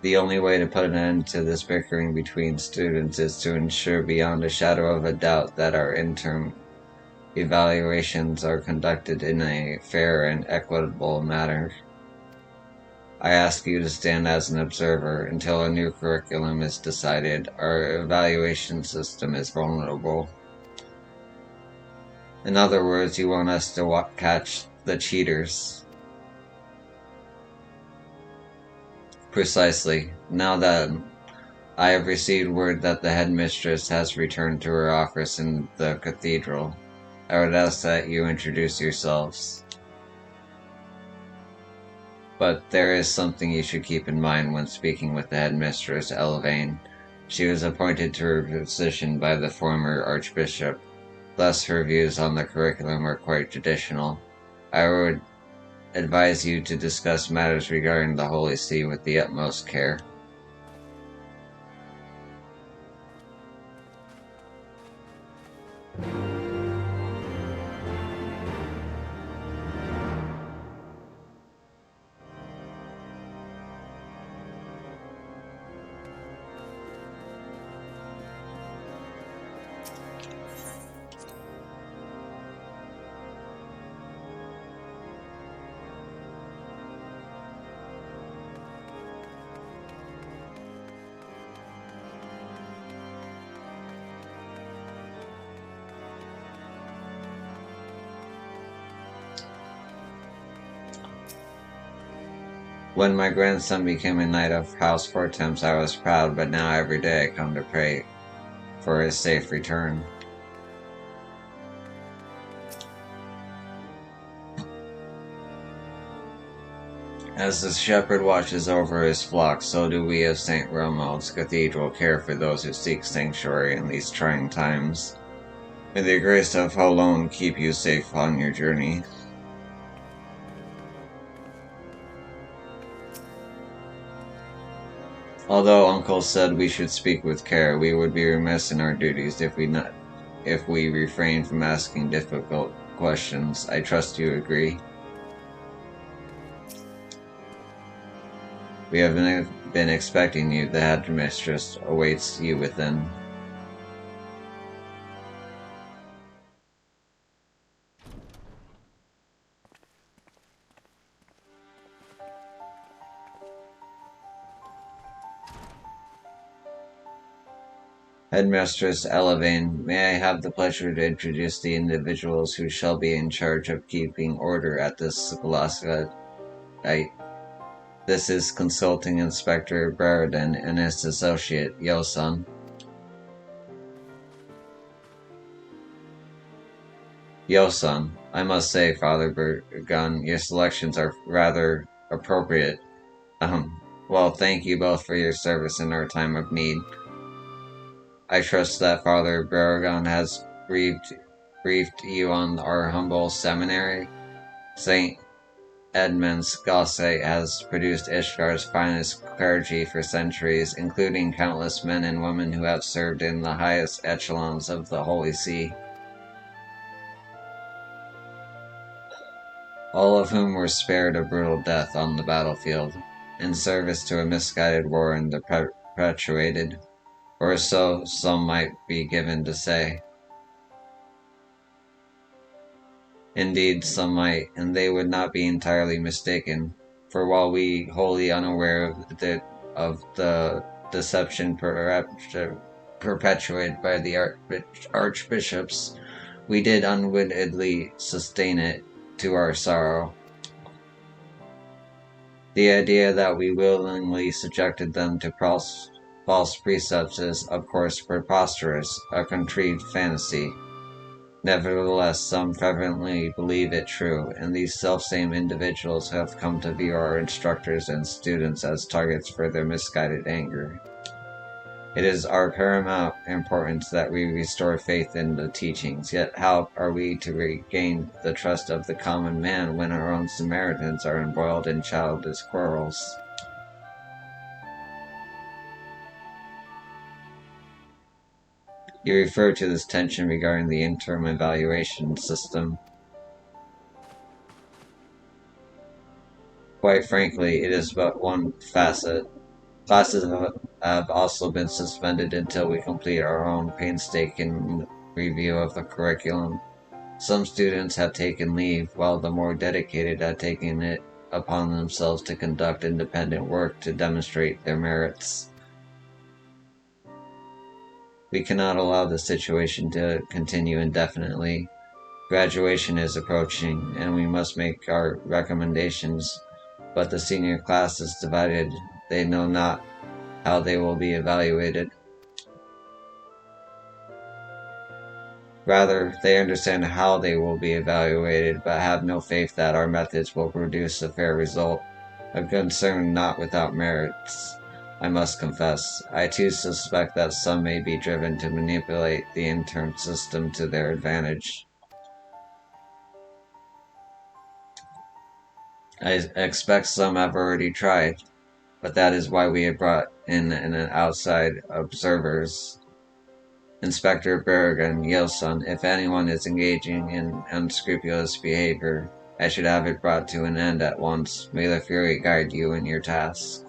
[SPEAKER 1] The only way to put an end to this bickering between students is to ensure beyond a shadow of a doubt that our interim evaluations are conducted in a fair and equitable manner. I ask you to stand as an observer until a new curriculum is decided. Our evaluation system is vulnerable. In other words, you want us to catch the cheaters. Precisely. Now that I have received word that the headmistress has returned to her office in the cathedral, I would ask that you introduce yourselves. But there is something you should keep in mind when speaking with the headmistress, Elvain. She was appointed to her position by the former archbishop. Thus her views on the curriculum are quite traditional. I would advise you to discuss matters regarding the Holy See with the utmost care. When my grandson became a knight of House Fortemps, I was proud, but now every day I come to pray for his safe return. As the shepherd watches over his flock, so do we of St. Romuald's Cathedral care for those who seek sanctuary in these trying times. May the grace of alone keep you safe on your journey. Although Uncle said we should speak with care, we would be remiss in our duties if we refrain from asking difficult questions. I trust you agree. We have been expecting you. The headmistress awaits you within. Headmistress Elevane, may I have the pleasure to introduce the individuals who shall be in charge of keeping order at this scholastic site. This is Consulting Inspector Brereton and his associate, Yosun. Yosun, I must say, Father Burgon, your selections are rather appropriate. Well, thank you both for your service in our time of need. I trust that Father Burgon has briefed you on our humble seminary. St. Edmund's Gosse has produced Ishgar's finest clergy for centuries, including countless men and women who have served in the highest echelons of the Holy See, all of whom were spared a brutal death on the battlefield, in service to a misguided war and the perpetuated, or so some might be given to say. Indeed, some might, and they would not be entirely mistaken, for while we, wholly unaware of the deception perpetuated by the archbishops, we did unwittingly sustain it to our sorrow. The idea that we willingly subjected them to false precepts is, of course, preposterous, a contrived fantasy. Nevertheless, some fervently believe it true, and these selfsame individuals have come to view our instructors and students as targets for their misguided anger. It is our paramount importance that we restore faith in the teachings, yet how are we to regain the trust of the common man when our own Samaritans are embroiled in childish quarrels? You refer to this tension regarding the interim evaluation system. Quite frankly, it is but one facet. Classes have also been suspended until we complete our own painstaking review of the curriculum. Some students have taken leave, while the more dedicated have taken it upon themselves to conduct independent work to demonstrate their merits. We cannot allow this situation to continue indefinitely. Graduation is approaching, and we must make our recommendations, but the senior class is divided. They know not how they will be evaluated. Rather, they understand how they will be evaluated, but have no faith that our methods will produce a fair result. A concern not without merits, I must confess. I too suspect that some may be driven to manipulate the intern system to their advantage. I expect some have already tried, but that is why we have brought in an outside observers. Inspector Bergen, Yilson, if anyone is engaging in unscrupulous behavior, I should have it brought to an end at once. May the Fury guide you in your task.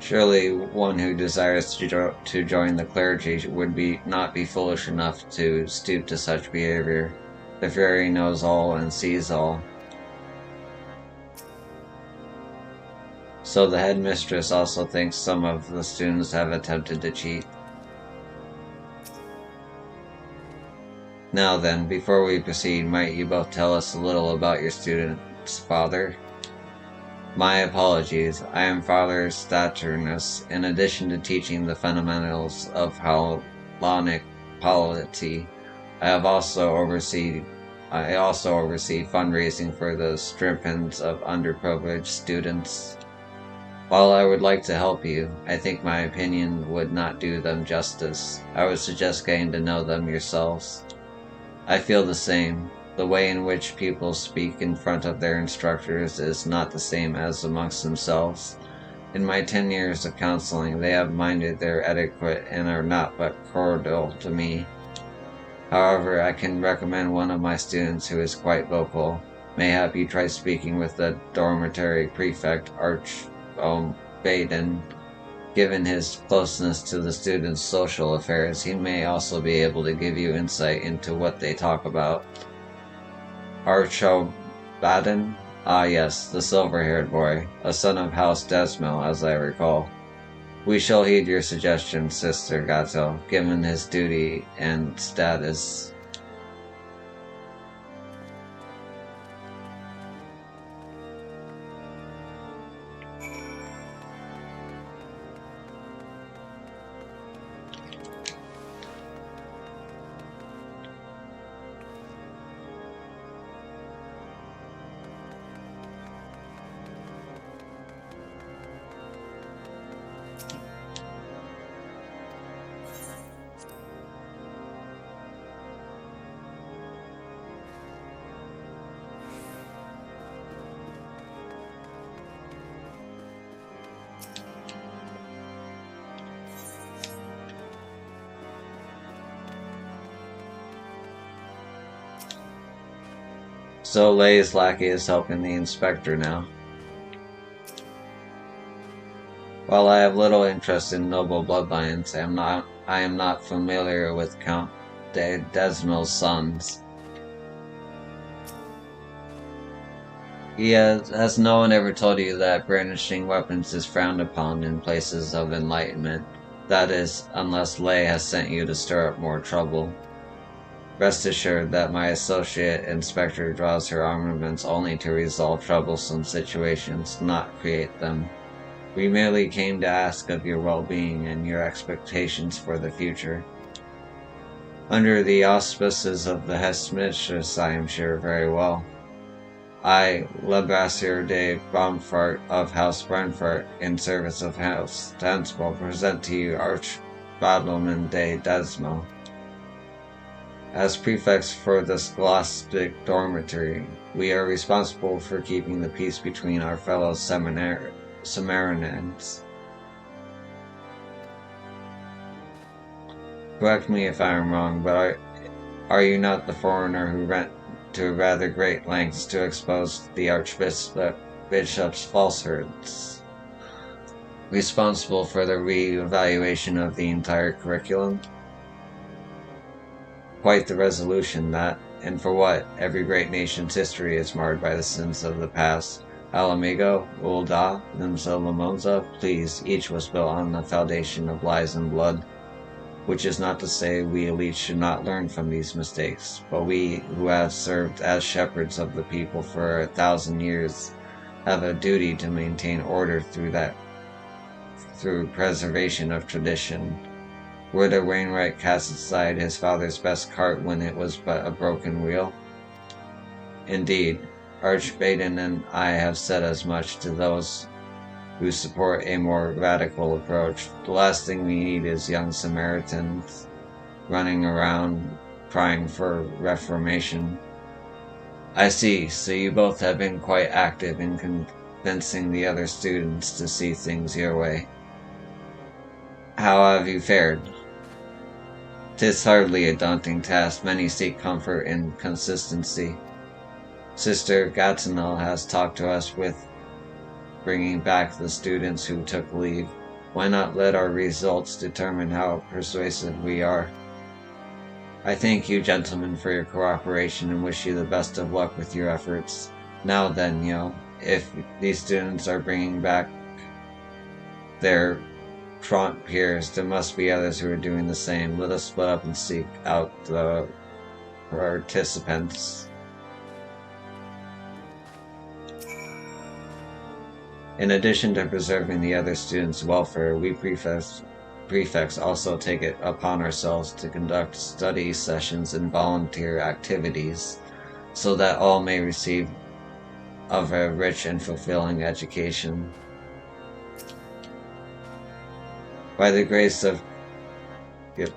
[SPEAKER 1] Surely one who desires to join the clergy would not be foolish enough to stoop to such behavior. The fairy knows all and sees all. So the headmistress also thinks some of the students have attempted to cheat. Now then, before we proceed, might you both tell us a little about your student's father? My apologies. I am Father Staturnus. In addition to teaching the fundamentals of Hellenic polity, I also oversee fundraising for the stipends of underprivileged students. While I would like to help you, I think my opinion would not do them justice. I would suggest getting to know them yourselves. I feel the same. The way in which pupils speak in front of their instructors is not the same as amongst themselves. In my 10 years of counseling, they have minded their etiquette and are not but cordial to me. However, I can recommend one of my students who is quite vocal. Mayhap you try speaking with the dormitory prefect, Baden. Given his closeness to the students' social affairs, he may also be able to give you insight into what they talk about. Baden? Ah yes, the silver-haired boy, a son of House Desmel, as I recall. We shall heed your suggestion, Sister Gatto, given his duty and status. So Lei's lackey is helping the inspector now. While I have little interest in noble bloodlines, I am not familiar with Count de Desmel's sons. Has no one ever told you that brandishing weapons is frowned upon in places of enlightenment? That is, unless Lei has sent you to stir up more trouble. Rest assured that my associate inspector draws her armaments only to resolve troublesome situations, not create them. We merely came to ask of your well-being and your expectations for the future. Under the auspices of the headmistress, I am sure very well. I, Lebrassier de Baumfart of House Brunfart, in service of House Dansmo, present to you Archbadleman de Desmo. As prefects for the scholastic dormitory, we are responsible for keeping the peace between our fellow Samaritans. Correct me if I am wrong, but are you not the foreigner who went to rather great lengths to expose the Archbishop's falsehoods, responsible for the re-evaluation of the entire curriculum? Quite the resolution, that. And for what? Every great nation's history is marred by the sins of the past. Alamigo, Ulda, Nimza Lamonza, please, each was built on the foundation of lies and blood. Which is not to say we elites should not learn from these mistakes, but we who have served as shepherds of the people for 1,000 years have a duty to maintain order through preservation of tradition. Would a Wainwright cast aside his father's best cart when it was but a broken wheel? Indeed, Archbaden and I have said as much to those who support a more radical approach. The last thing we need is young Samaritans running around crying for reformation. I see, so you both have been quite active in convincing the other students to see things your way. How have you fared? 'Tis hardly a daunting task. Many seek comfort in consistency. Sister Gatinel has talked to us with bringing back the students who took leave. Why not let our results determine how persuasive we are? I thank you, gentlemen, for your cooperation and wish you the best of luck with your efforts. Now then, if these students are bringing back their Trant peers, there must be others who are doing the same. Let us split up and seek out the participants. In addition to preserving the other students' welfare, we prefects also take it upon ourselves to conduct study sessions and volunteer activities, so that all may receive of a rich and fulfilling education. By the grace of... Yep.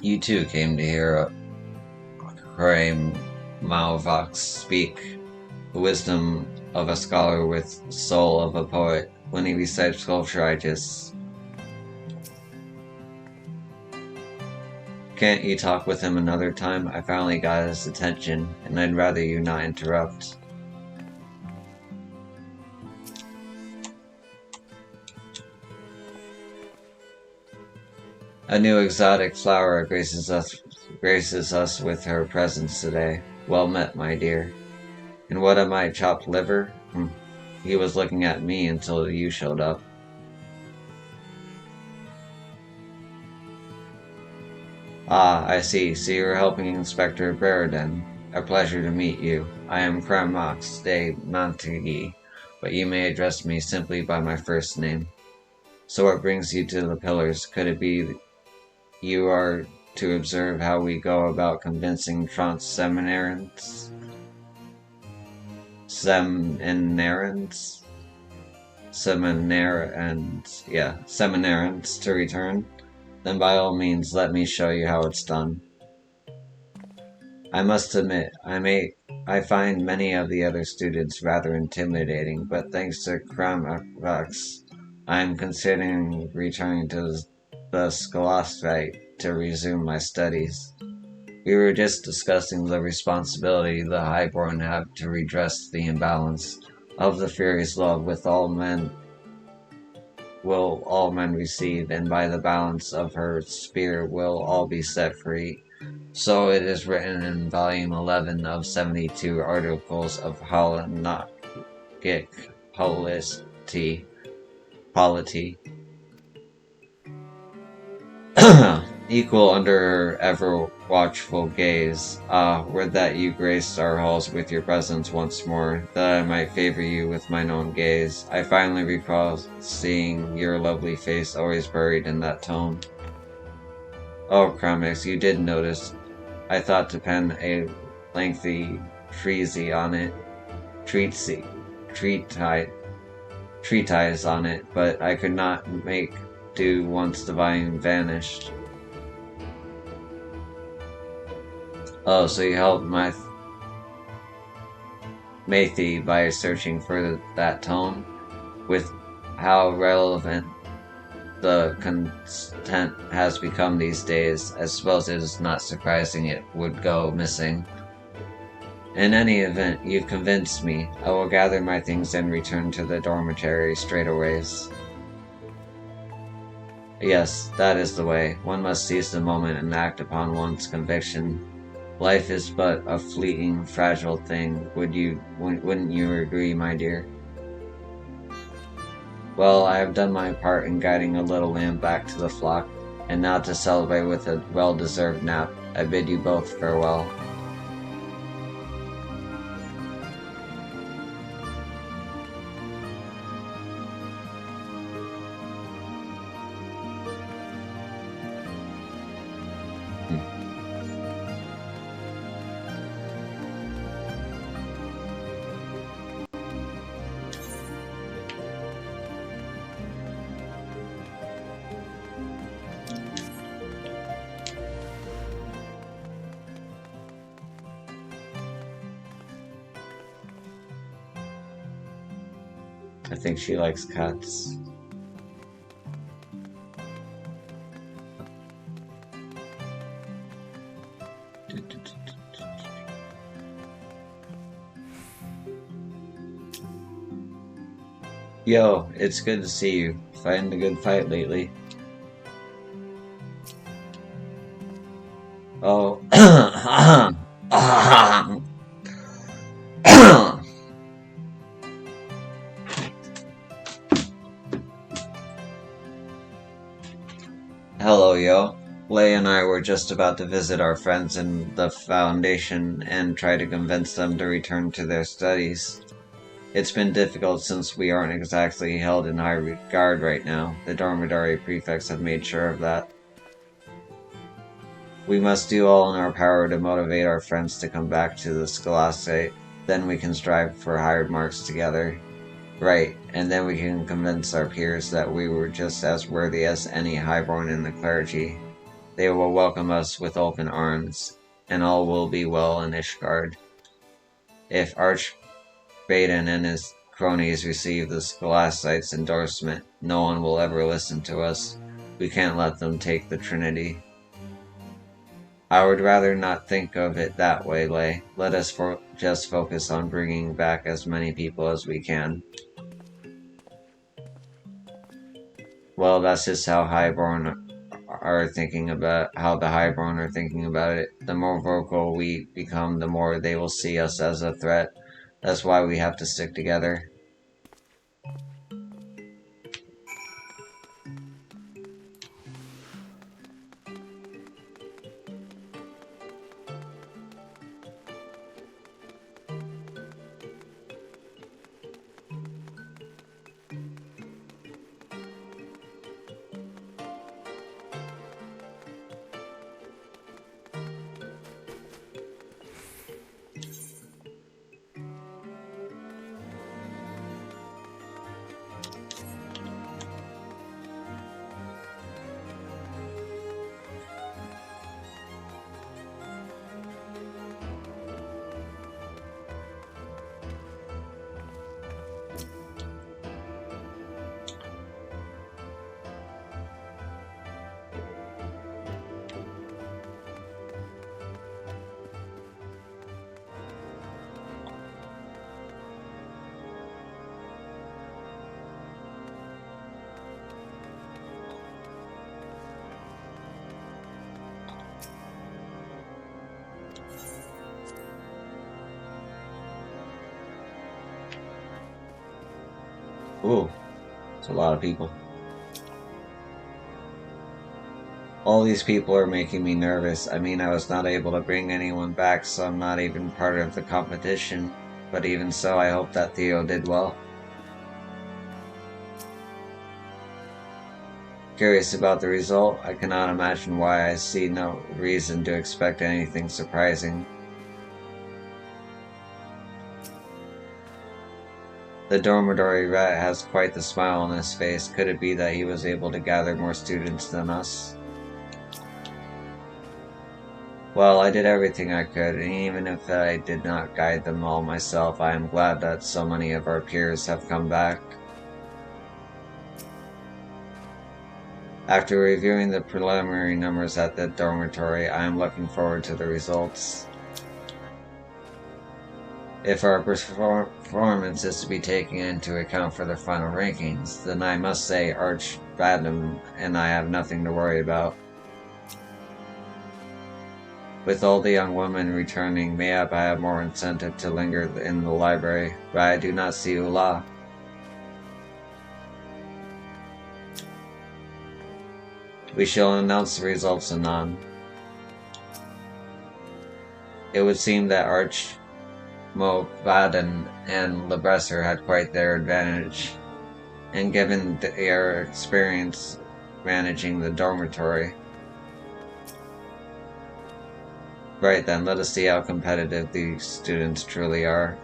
[SPEAKER 1] You too came to hear Hray Malvox speak, the wisdom of a scholar with soul of a poet. When he recites sculpture, I just... Can't you talk with him another time? I finally got his attention, and I'd rather you not interrupt. A new exotic flower graces us with her presence today. Well met, my dear. And what am I, chopped liver? He was looking at me until you showed up. Ah, I see. So you're helping Inspector Brereton. A pleasure to meet you. I am Cramax de Montague, but you may address me simply by my first name. So what brings you to the pillars? Could it be you are to observe how we go about convincing seminarians to return? Then by all means let me show you how it's done. I must admit, I find many of the other students rather intimidating, but thanks to Cramax, I am considering returning to the Scholastic to resume my studies. We were just discussing the responsibility the Highborn have to redress the imbalance of the Fury's love with all men receive, and by the balance of her spear will all be set free. So it is written in volume 11 of 72 articles of Holonomic polity. Equal under her ever-watchful gaze. Ah, would that you graced our halls with your presence once more, that I might favor you with mine own gaze. I finally recall seeing your lovely face always buried in that tome. Oh, Cramax, you did notice. I thought to pen a lengthy treatise on it, treatise on it, but I could not make do once the volume vanished. Oh, so you helped Mathy by searching for that tome? With how relevant the content has become these days, I suppose it is not surprising it would go missing. In any event, you've convinced me. I will gather my things and return to the dormitory straightaways. Yes, that is the way. One must seize the moment and act upon one's conviction. Life is but a fleeting, fragile thing. Wouldn't you agree, my dear? Well, I have done my part in guiding a little lamb back to the flock, and now to celebrate with a well-deserved nap, I bid you both farewell. I think she likes cats. Yo, it's good to see you. Fighting a good fight lately. Oh. Hello, yo. Lei and I were just about to visit our friends in the Foundation and try to convince them to return to their studies. It's been difficult since we aren't exactly held in high regard right now. The dormitory prefects have made sure of that. We must do all in our power to motivate our friends to come back to the Scholastic. Then we can strive for higher marks together. Right, and then we can convince our peers that we were just as worthy as any highborn in the clergy. They will welcome us with open arms, and all will be well in Ishgard. If Archbaden and his cronies receive the Scholastic's endorsement, no one will ever listen to us. We can't let them take the Trinity. I would rather not think of it that way, Lei. Let us just focus on bringing back as many people as we can. Well, that's just how Highborn are thinking about how the Highborn are thinking about it. The more vocal we become, the more they will see us as a threat. That's why we have to stick together. Ooh, it's a lot of people. All these people are making me nervous. I mean, I was not able to bring anyone back, so I'm not even part of the competition. But even so, I hope that Theo did well. Curious about the result, I cannot imagine why. I see no reason to expect anything surprising. The dormitory rat has quite the smile on his face. Could it be that he was able to gather more students than us? Well, I did everything I could, and even if I did not guide them all myself, I am glad that so many of our peers have come back. After reviewing the preliminary numbers at the dormitory, I am looking forward to the results. If our performance is to be taken into account for the final rankings, then I must say Archbadam and I have nothing to worry about. With all the young women returning, mayhap I have more incentive to linger in the library, but I do not see Ula. We shall announce the results anon. It would seem that Archmovaden and Lebresser had quite their advantage, and given their experience managing the dormitory. Right then, let us see how competitive these students truly are.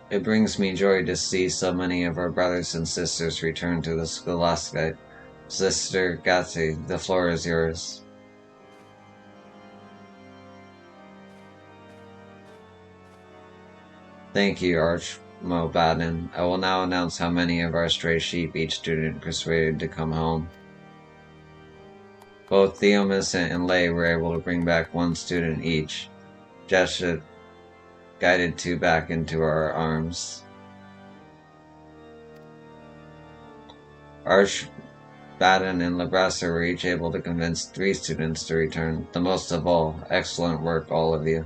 [SPEAKER 1] It brings me joy to see so many of our brothers and sisters return to the Scholastic. Sister Gatsy, the floor is yours. Thank you, Archmobaddon. I will now announce how many of our stray sheep each student persuaded to come home. Both Theomis and Lay were able to bring back one student each. Jesha guided two back into our arms. Archmobaddon and Labrassa were each able to convince three students to return. The most of all, excellent work, all of you.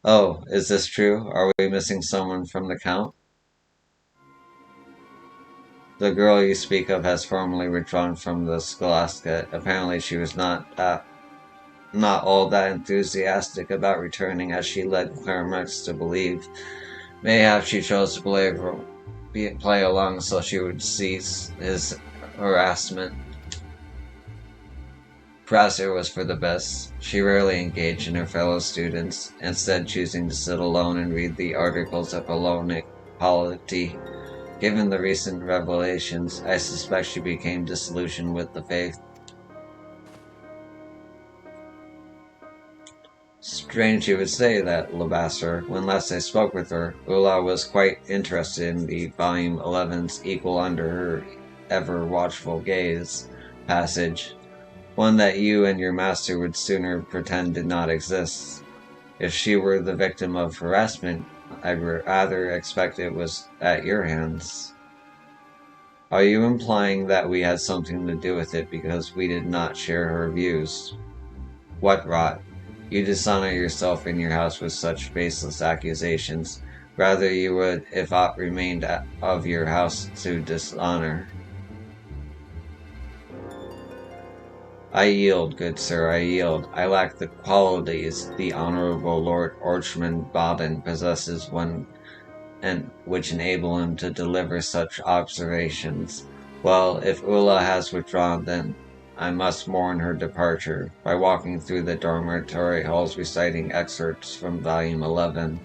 [SPEAKER 1] Oh, is this true? Are we missing someone from the count? The girl you speak of has formally withdrawn from the Scholastica. Apparently she was not all that enthusiastic about returning as she led Claramax to believe. Mayhap she chose to play along so she would cease his harassment. Prosser was for the best. She rarely engaged in her fellow students, instead choosing to sit alone and read the articles of Hellenic polity. Given the recent revelations, I suspect she became disillusioned with the faith. Strange you would say that, Labasser. When last I spoke with her, Ula was quite interested in the Volume 11's Equal Under Her Ever-Watchful Gaze passage, one that you and your master would sooner pretend did not exist. If she were the victim of harassment, I'd rather expect it was at your hands. Are you implying that we had something to do with it because we did not share her views? What rot! You dishonor yourself in your house with such baseless accusations. Rather you would, if aught remained of your house to dishonor. I yield, good sir, I yield. I lack the qualities the Honorable Lord Archmobaddon possesses and which enable him to deliver such observations. Well, if Ula has withdrawn, then I must mourn her departure by walking through the dormitory halls reciting excerpts from Volume 11.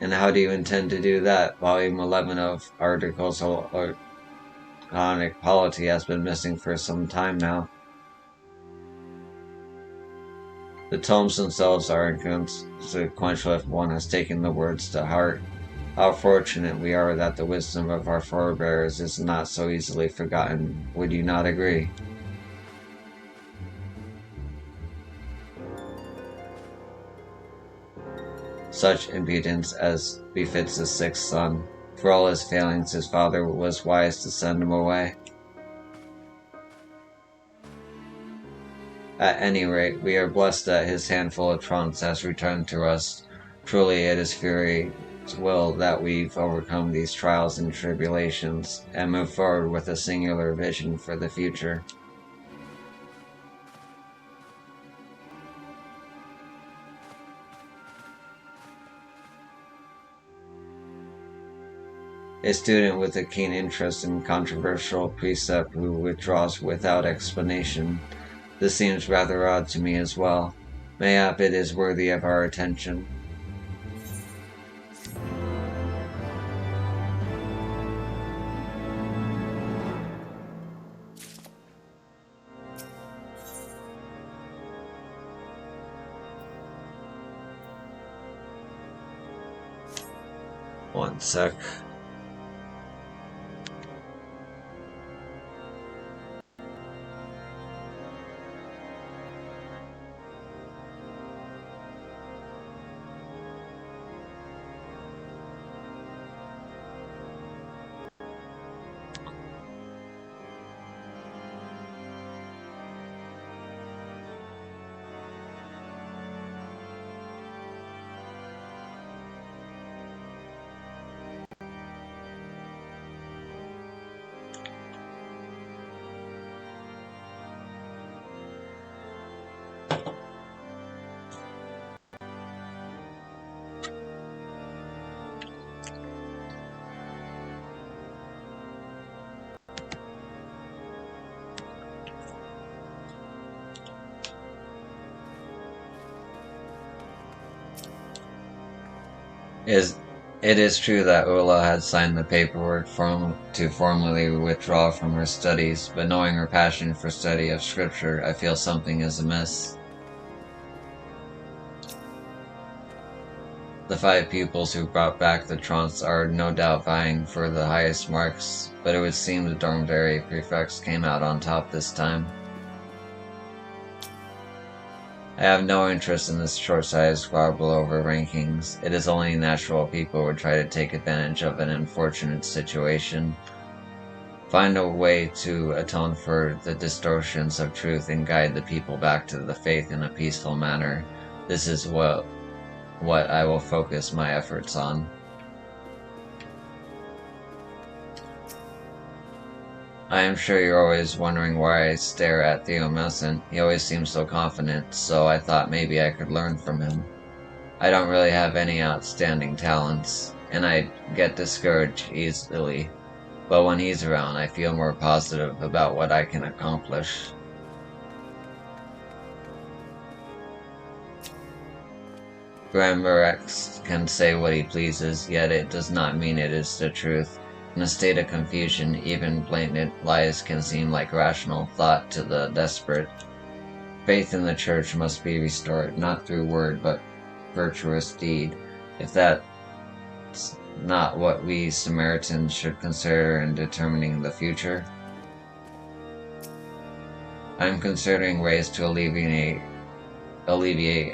[SPEAKER 1] And how do you intend to do that? Volume 11 of Articles of Hellenic polity has been missing for some time now. The tomes themselves are inconsequential if one has taken the words to heart. How fortunate we are that the wisdom of our forebears is not so easily forgotten. Would you not agree? Such impudence as befits the sixth son. For all his failings, his father was wise to send him away. At any rate, we are blessed that his handful of trunks has returned to us. Truly it is Fury's will that we've overcome these trials and tribulations, and move forward with a singular vision for the future. A student with a keen interest in controversial precept who withdraws without explanation. This seems rather odd to me as well. Mayhap it is worthy of our attention. One sec. Is It is true that Ula had signed the paperwork to formally withdraw from her studies, but knowing her passion for study of scripture, I feel something is amiss. The 5 pupils who brought back the trunks are no doubt vying for the highest marks, but it would seem the dormitory prefects came out on top this time. I have no interest in this short-sighted squabble over rankings. It is only natural people would try to take advantage of an unfortunate situation. Find a way to atone for the distortions of truth and guide the people back to the faith in a peaceful manner. This is what I will focus my efforts on. I am sure you're always wondering why I stare at Theo Messon. He always seems so confident, so I thought maybe I could learn from him. I don't really have any outstanding talents, and I get discouraged easily, but when he's around I feel more positive about what I can accomplish. Grandma X can say what he pleases, yet it does not mean it is the truth. In a state of confusion, even blatant lies can seem like rational thought to the desperate. Faith in the church must be restored, not through word, but virtuous deed. If that's not what we Samaritans should consider in determining the future, I'm considering ways to alleviate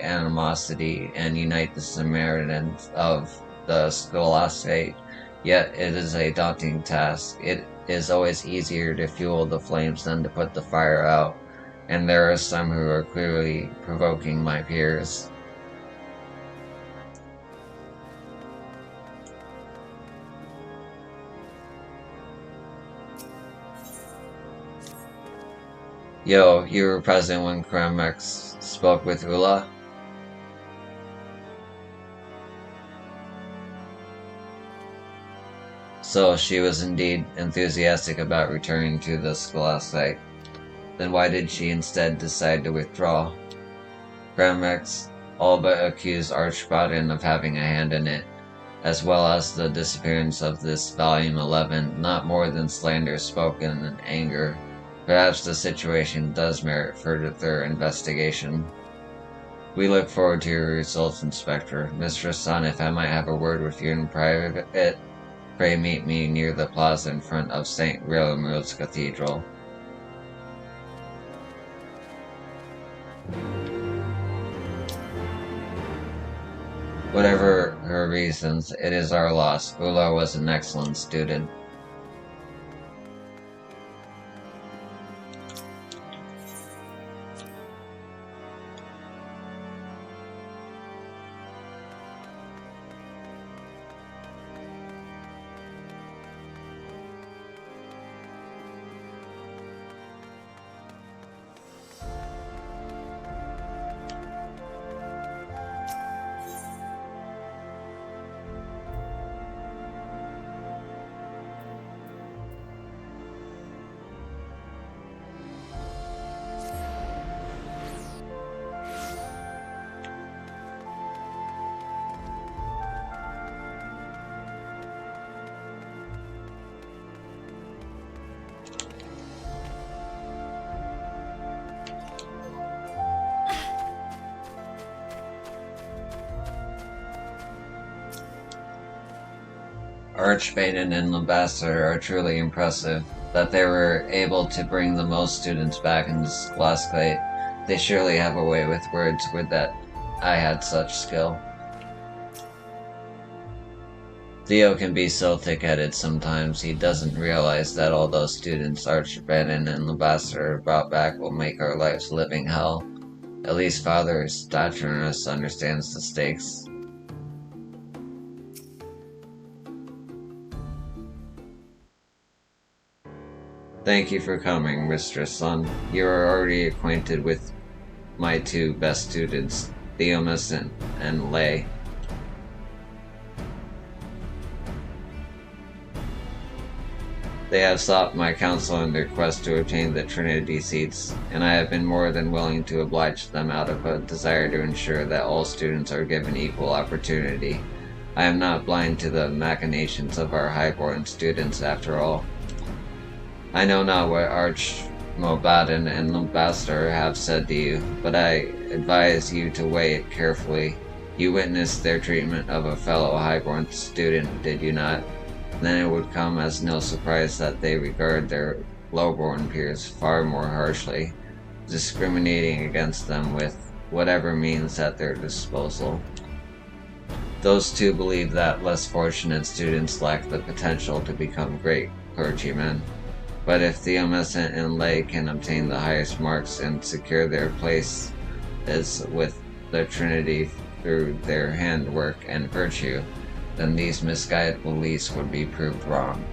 [SPEAKER 1] animosity and unite the Samaritans of the Scholastic. Yet it is a daunting task. It is always easier to fuel the flames than to put the fire out, and there are some who are clearly provoking my peers. Yo, you were present when Kremex spoke with Ula? So she was indeed enthusiastic about returning to the Scholastic. Then why did she instead decide to withdraw? Kremex all but accused Archbottom of having a hand in it, as well as the disappearance of this volume 11, not more than slander spoken in anger. Perhaps the situation does merit further investigation. We look forward to your results, Inspector. Mistress Sun, if I might have a word with you in private, pray meet me near the plaza in front of St. William's Cathedral. Whatever her reasons, it is our loss. Ula was an excellent student. Archmaiden and Ambassador are truly impressive. That they were able to bring the most students back in the Scholastic. They surely have a way with words with that I had such skill. Theo can be so thick-headed sometimes, he doesn't realize that all those students Archmaiden and Ambassador brought back will make our lives living hell. At least Father Staturnus understands the stakes. Thank you for coming, Mistress Sun. You are already acquainted with my 2 best students, Theomis and Lay. They have sought my counsel in their quest to obtain the Trinity seats, and I have been more than willing to oblige them out of a desire to ensure that all students are given equal opportunity. I am not blind to the machinations of our highborn students, after all. I know not what Archmobaddon and Lumbastor have said to you, but I advise you to weigh it carefully. You witnessed their treatment of a fellow highborn student, did you not? Then it would come as no surprise that they regard their lowborn peers far more harshly, discriminating against them with whatever means at their disposal. Those two believe that less fortunate students lack the potential to become great clergymen. But if the omniscient and lay can obtain the highest marks and secure their place as with the Trinity through their handwork and virtue, then these misguided beliefs would be proved wrong.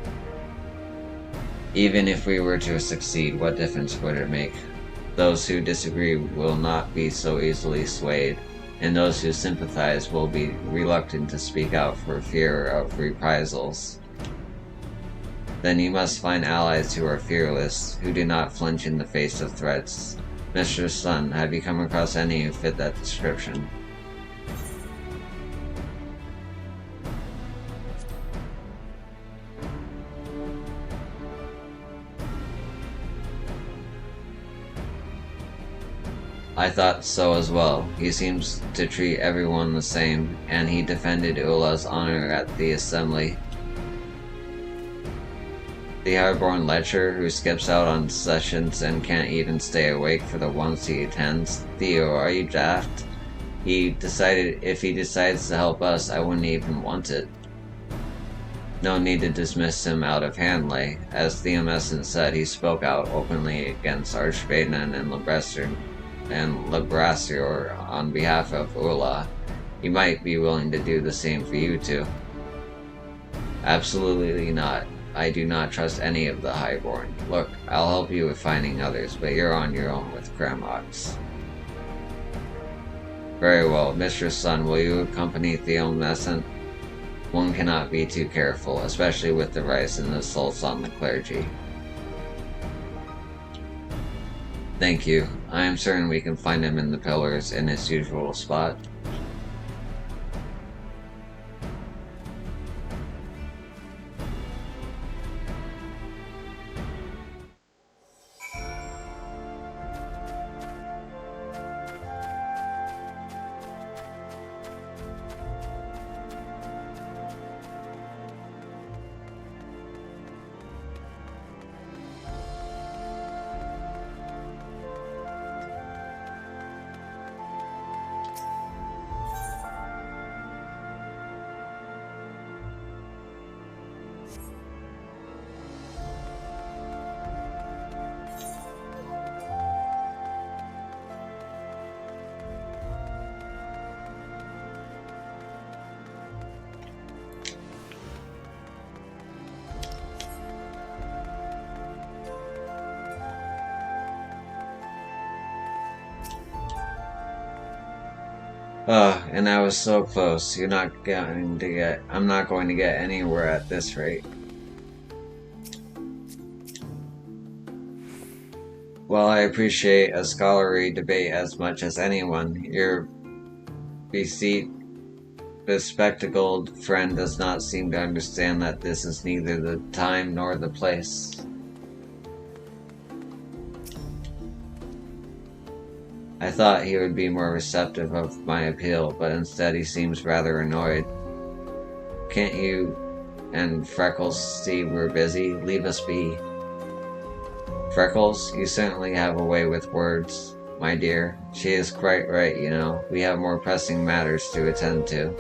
[SPEAKER 1] Even if we were to succeed, what difference would it make? Those who disagree will not be so easily swayed, and those who sympathize will be reluctant to speak out for fear of reprisals. Then you must find allies who are fearless, who do not flinch in the face of threats. Mr. Sun, have you come across any who fit that description? I thought so as well. He seems to treat everyone the same, and he defended Ula's honor at the assembly. The highborn lecher who skips out on sessions and can't even stay awake for the ones he attends. Theo, are you daft? If he decides to help us, I wouldn't even want it. No need to dismiss him out of hand, Lay. As Theomescent said, he spoke out openly against Archbanon and Lebrassior on behalf of Ula. He might be willing to do the same for you two. Absolutely not. I do not trust any of the highborn. Look, I'll help you with finding others, but you're on your own with Gramox. Very well. Mr. Sun, will you accompany Theomescent? One cannot be too careful, especially with the rise in assaults on the clergy. Thank you. I am certain we can find him in the pillars in his usual spot. And I was so close. I'm not going to get anywhere at this rate. While I appreciate a scholarly debate as much as anyone, your bespectacled friend does not seem to understand that this is neither the time nor the place. I thought he would be more receptive of my appeal, but instead he seems rather annoyed. Can't you and Freckles see we're busy? Leave us be. Freckles, you certainly have a way with words, my dear. She is quite right, you know. We have more pressing matters to attend to.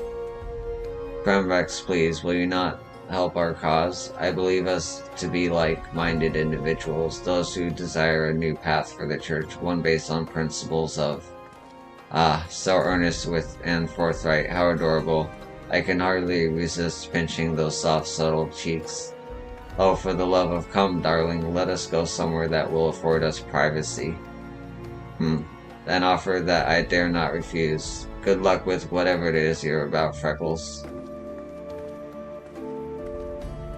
[SPEAKER 1] Crumvex, please, will you not help our cause? I believe us to be like-minded individuals, those who desire a new path for the Church, one based on principles of... so earnest and forthright, how adorable. I can hardly resist pinching those soft, subtle cheeks. Oh, for the love of come, darling, let us go somewhere that will afford us privacy. An offer that I dare not refuse. Good luck with whatever it is you're about, Freckles.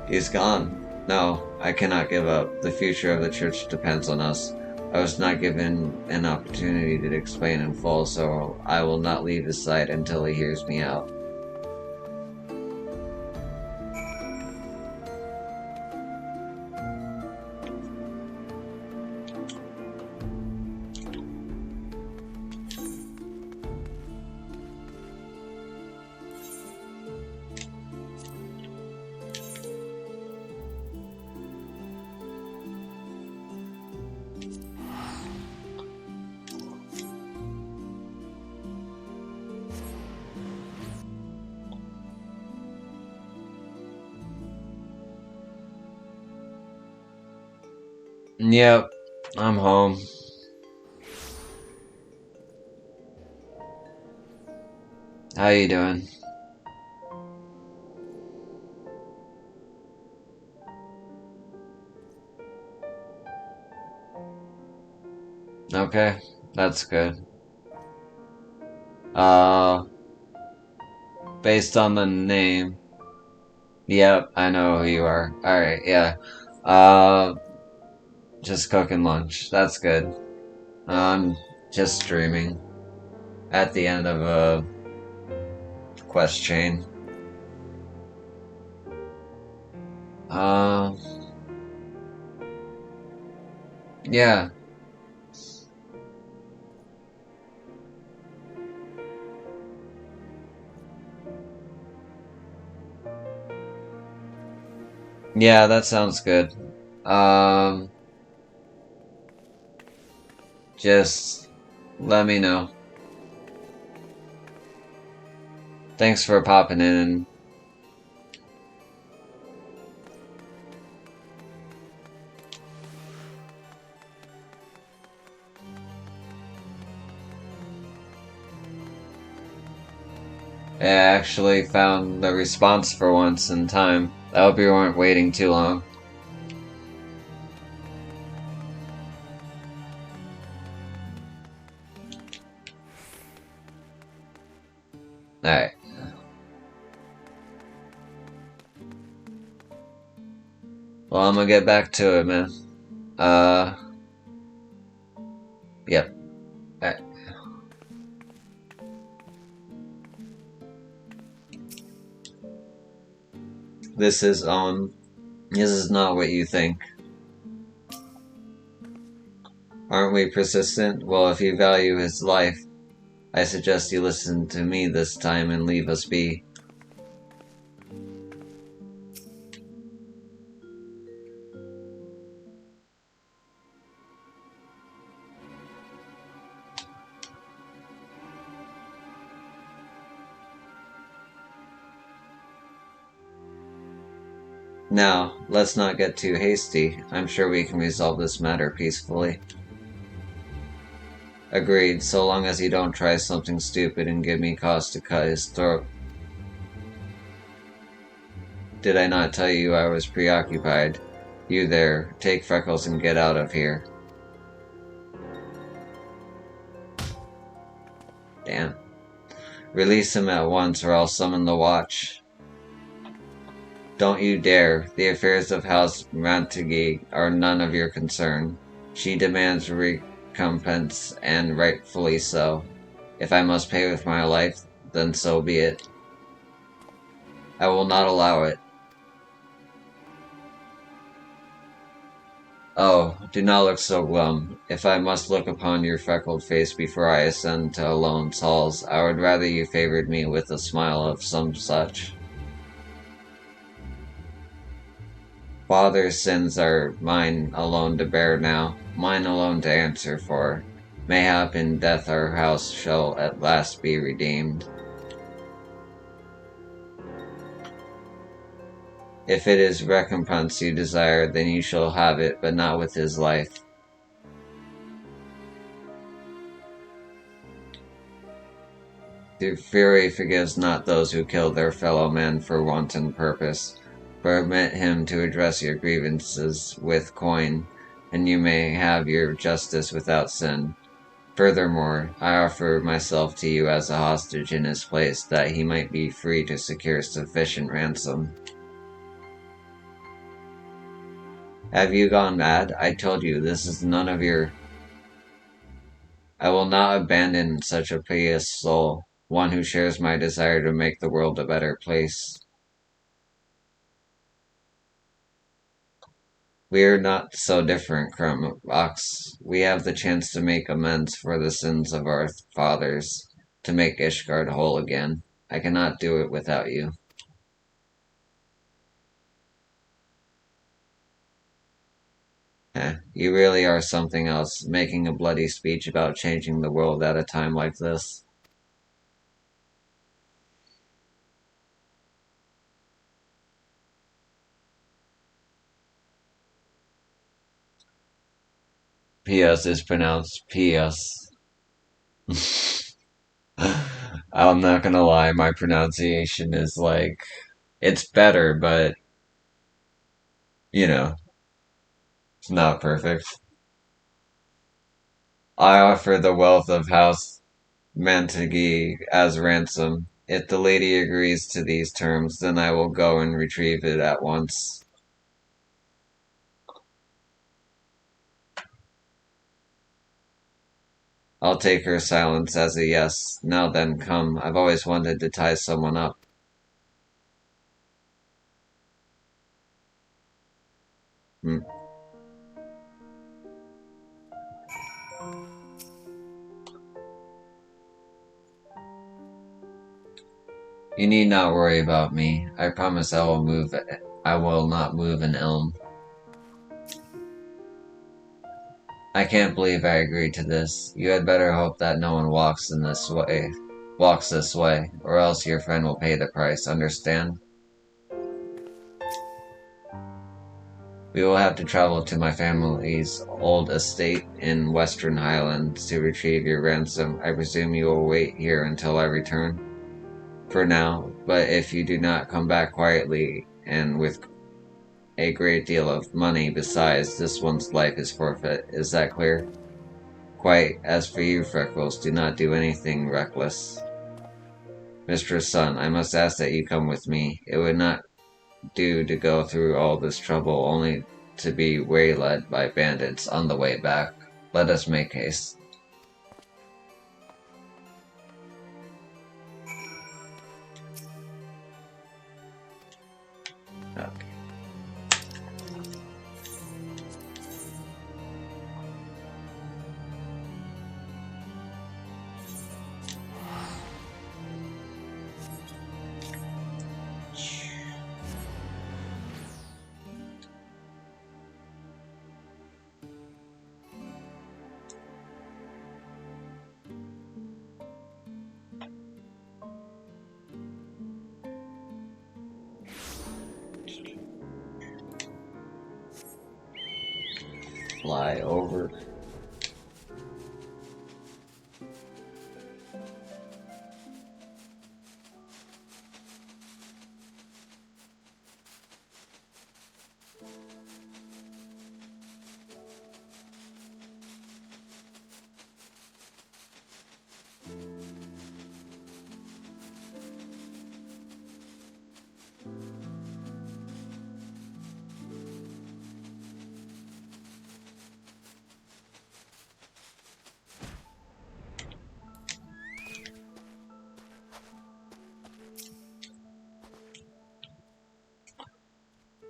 [SPEAKER 1] He's gone. No, I cannot give up. The future of the Church depends on us. I was not given an opportunity to explain in full, so I will not leave his side until he hears me out. Yep, I'm home. How you doing? Okay, that's good. Uh, based on the name. Yep, I know who you are. Alright, yeah. Uh, just cooking lunch. That's good. I'm just streaming at the end of a quest chain. Uh, yeah. Yeah, that sounds good. Um, just let me know. Thanks for popping in. I actually found the response for once in time. I hope you weren't waiting too long. Alright. Well, I'm gonna get back to it, man. Uh, yep. Alright. This is, this is not what you think. Aren't we persistent? Well, if you value his life, I suggest you listen to me this time and leave us be. Now, let's not get too hasty. I'm sure we can resolve this matter peacefully. Agreed, so long as you don't try something stupid and give me cause to cut his throat. Did I not tell you I was preoccupied? You there, take Freckles and get out of here. Damn. Release him at once or I'll summon the watch. Don't you dare. The affairs of House Montague are none of your concern. She demands recompense, and rightfully so. If I must pay with my life, then so be it. I will not allow it. Oh, do not look so glum. If I must look upon your freckled face before I ascend to Alone's halls, I would rather you favored me with a smile of some such. Father's sins are mine alone to bear now, mine alone to answer for. Mayhap in death our house shall at last be redeemed. If it is recompense you desire, then you shall have it, but not with his life. The fury forgives not those who kill their fellow men for wanton purpose. Permit him to address your grievances with coin, and you may have your justice without sin. Furthermore, I offer myself to you as a hostage in his place, that he might be free to secure sufficient ransom. Have you gone mad? I told you, this is none of your... I will not abandon such a pious soul, one who shares my desire to make the world a better place. We are not so different, Crumbox. We have the chance to make amends for the sins of our fathers, to make Ishgard whole again. I cannot do it without you. You really are something else, making a bloody speech about changing the world at a time like this. PS is pronounced PS. I'm not gonna lie, my pronunciation is like, it's better, but, you know, it's not perfect. I offer the wealth of House Mantigi as ransom. If the lady agrees to these terms, then I will go and retrieve it at once. I'll take her silence as a yes. Now then, come. I've always wanted to tie someone up. Hmm. You need not worry about me. I promise I will move. I will not move an elm. I can't believe I agreed to this. You had better hope that no one walks this way, or else your friend will pay the price. Understand? We will have to travel to my family's old estate in Western Highlands to retrieve your ransom. I presume you will wait here until I return? For now, but if you do not come back quietly and with a great deal of money besides, this one's life is forfeit. Is that clear? Quite. As for you, Freckles, do not do anything reckless. Mistress Sun, I must ask that you come with me. It would not do to go through all this trouble only to be waylaid by bandits on the way back. Let us make haste. Okay. Fly over.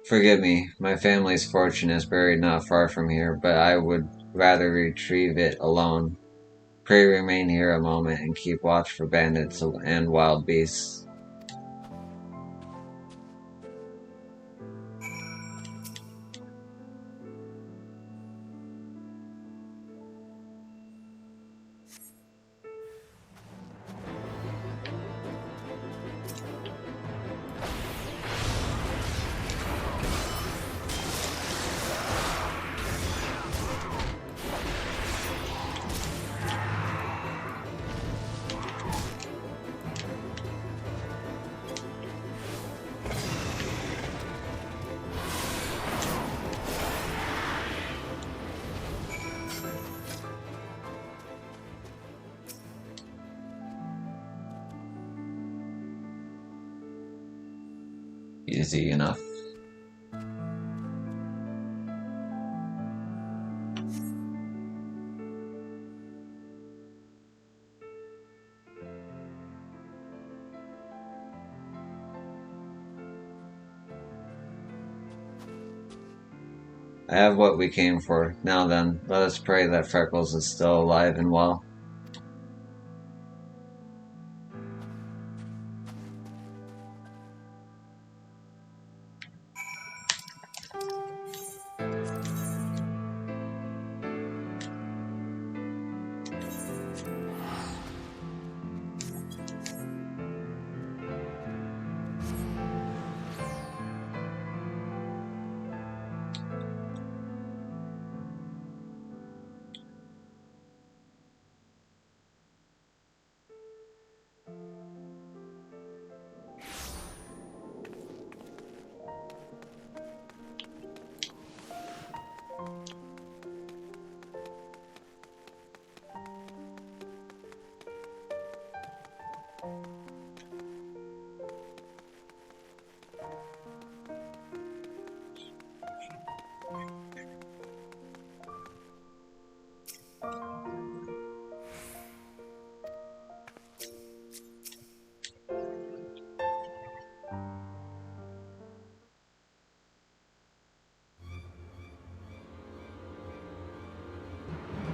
[SPEAKER 1] Forgive me, my family's fortune is buried not far from here, but I would rather retrieve it alone. Pray remain here a moment and keep watch for bandits and wild beasts. Easy enough. I have what we came for. Now then, let us pray that Freckles is still alive and well.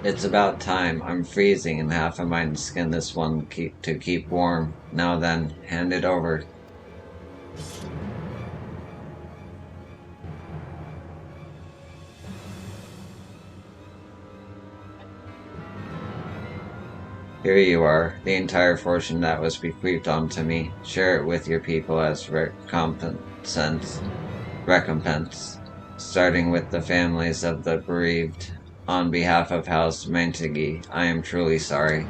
[SPEAKER 1] It's about time. I'm freezing and half of mine skin this one to keep warm. Now then, hand it over. Here you are, the entire fortune that was bequeathed onto me. Share it with your people as recompense, starting with the families of the bereaved. On behalf of House Mentegi, I am truly sorry.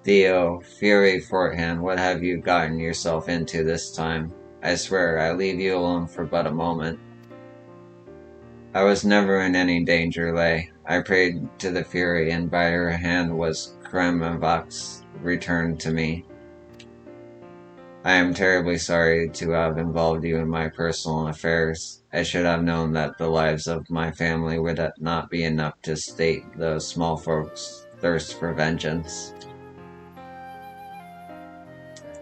[SPEAKER 1] Theo, Fury Forthand, what have you gotten yourself into this time? I swear I leave you alone for but a moment. I was never in any danger, Lay. I prayed to the Fury, and by her hand was Kremavox returned to me. I am terribly sorry to have involved you in my personal affairs. I should have known that the lives of my family would not be enough to sate those small folks' thirst for vengeance.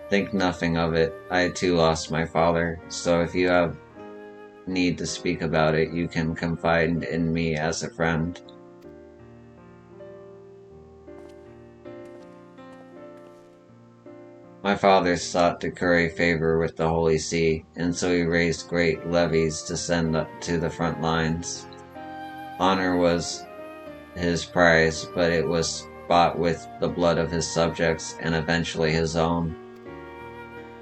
[SPEAKER 1] Think nothing of it. I too lost my father, so if you have need to speak about it, you can confide in me as a friend. My father sought to curry favor with the Holy See, and so he raised great levies to send up to the front lines. Honor was his prize, but it was bought with the blood of his subjects and eventually his own.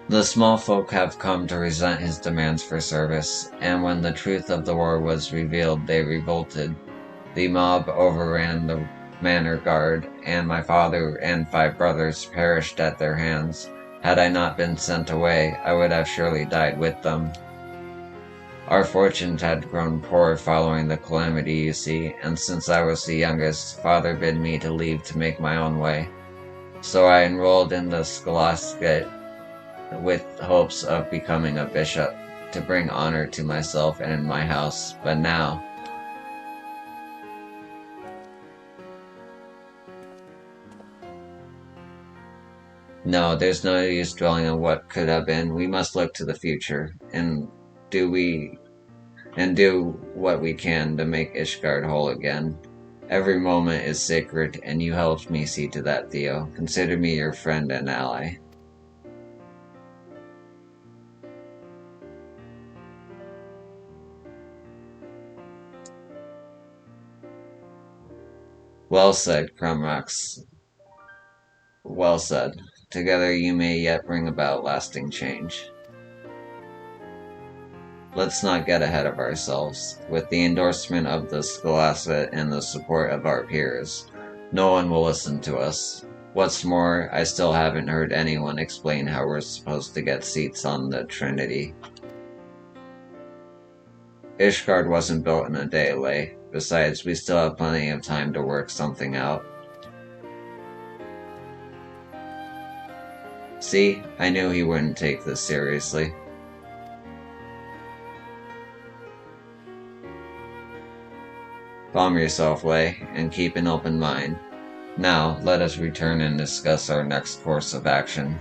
[SPEAKER 1] The small folk have come to resent his demands for service, and when the truth of the war was revealed, they revolted. The mob overran the manor guard, and my father and 5 brothers perished at their hands. Had I not been sent away, I would have surely died with them. Our fortunes had grown poor following the calamity, you see, and since I was the youngest, father bid me to leave to make my own way. So I enrolled in the scholasticate with hopes of becoming a bishop, to bring honor to myself and my house, but now... No, there's no use dwelling on what could have been. We must look to the future, and do what we can to make Ishgard whole again. Every moment is sacred, and you helped me see to that, Theo. Consider me your friend and ally. Well said, Crumrox. Well said. Together you may yet bring about lasting change. Let's not get ahead of ourselves. With the endorsement of the Scholastic and the support of our peers, no one will listen to us. What's more, I still haven't heard anyone explain how we're supposed to get seats on the Trinity. Ishgard wasn't built in a day, Lay. Besides, we still have plenty of time to work something out. See, I knew he wouldn't take this seriously. Calm yourself, Lay, and keep an open mind. Now, let us return and discuss our next course of action.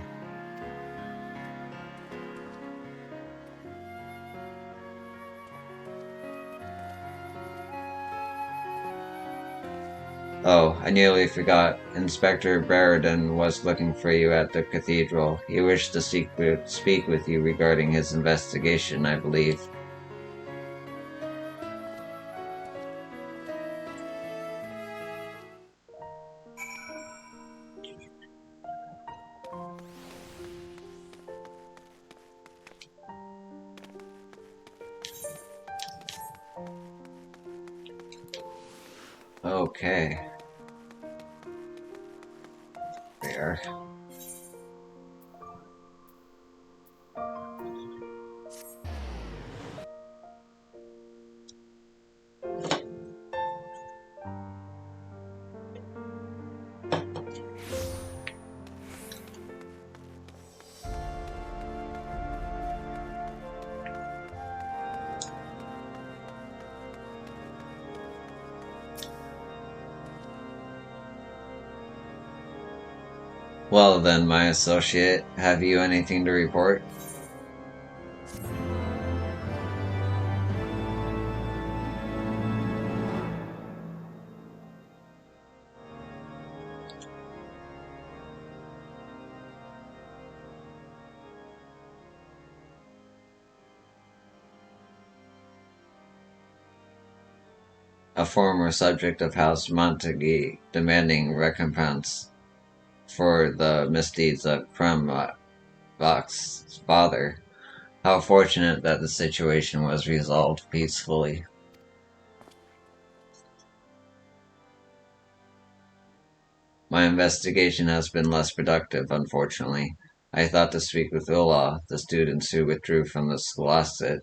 [SPEAKER 1] Oh, I nearly forgot. Inspector Barradon was looking for you at the cathedral. He wished to speak with you regarding his investigation, I believe. Okay. There. Well then, my associate, have you anything to report? A former subject of House Montague demanding recompense for the misdeeds of Krumvox's father. How fortunate that the situation was resolved peacefully. My investigation has been less productive, unfortunately. I thought to speak with Ulla, the students who withdrew from the scholastic,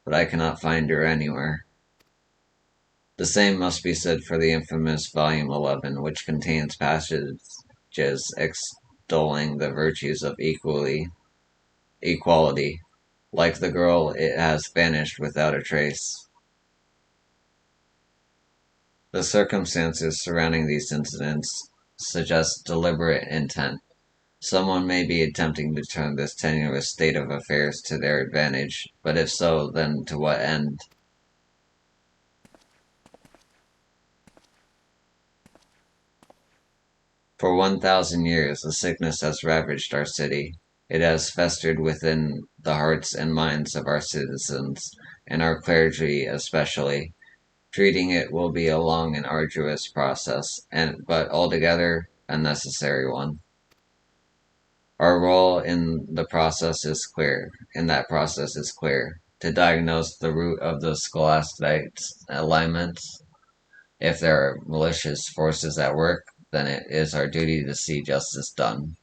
[SPEAKER 1] but I cannot find her anywhere. The same must be said for the infamous Volume 11, which contains passages extolling the virtues of equality. Like the girl, it has vanished without a trace. The circumstances surrounding these incidents suggest deliberate intent. Someone may be attempting to turn this tenuous state of affairs to their advantage, but if so, then to what end? For 1,000 years, the sickness has ravaged our city. It has festered within the hearts and minds of our citizens, and our clergy especially. Treating it will be a long and arduous process, but altogether a necessary one. Our role in that process is clear, to diagnose the root of the scholastic alignments. If there are malicious forces at work, then it is our duty to see justice done.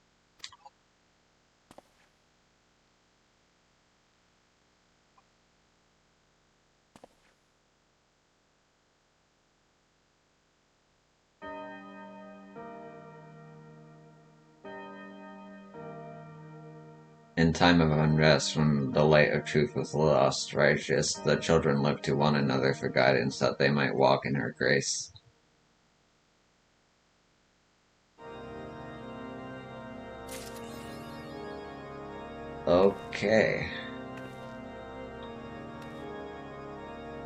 [SPEAKER 1] In time of unrest, when the light of truth was lost, righteous, the children looked to one another for guidance that they might walk in her grace. Okay.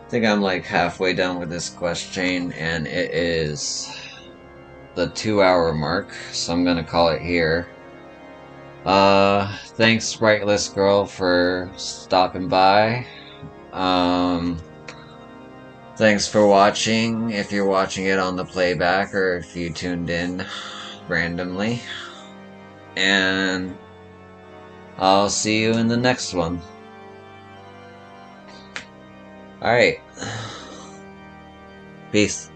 [SPEAKER 1] I think I'm like halfway done with this quest chain, and it is the 2 hour mark, so I'm gonna call it here. Thanks, Spriteless Girl, for stopping by. Um, Thanks for watching, if you're watching it on the playback or if you tuned in randomly. And I'll see you in the next one. Alright. Peace.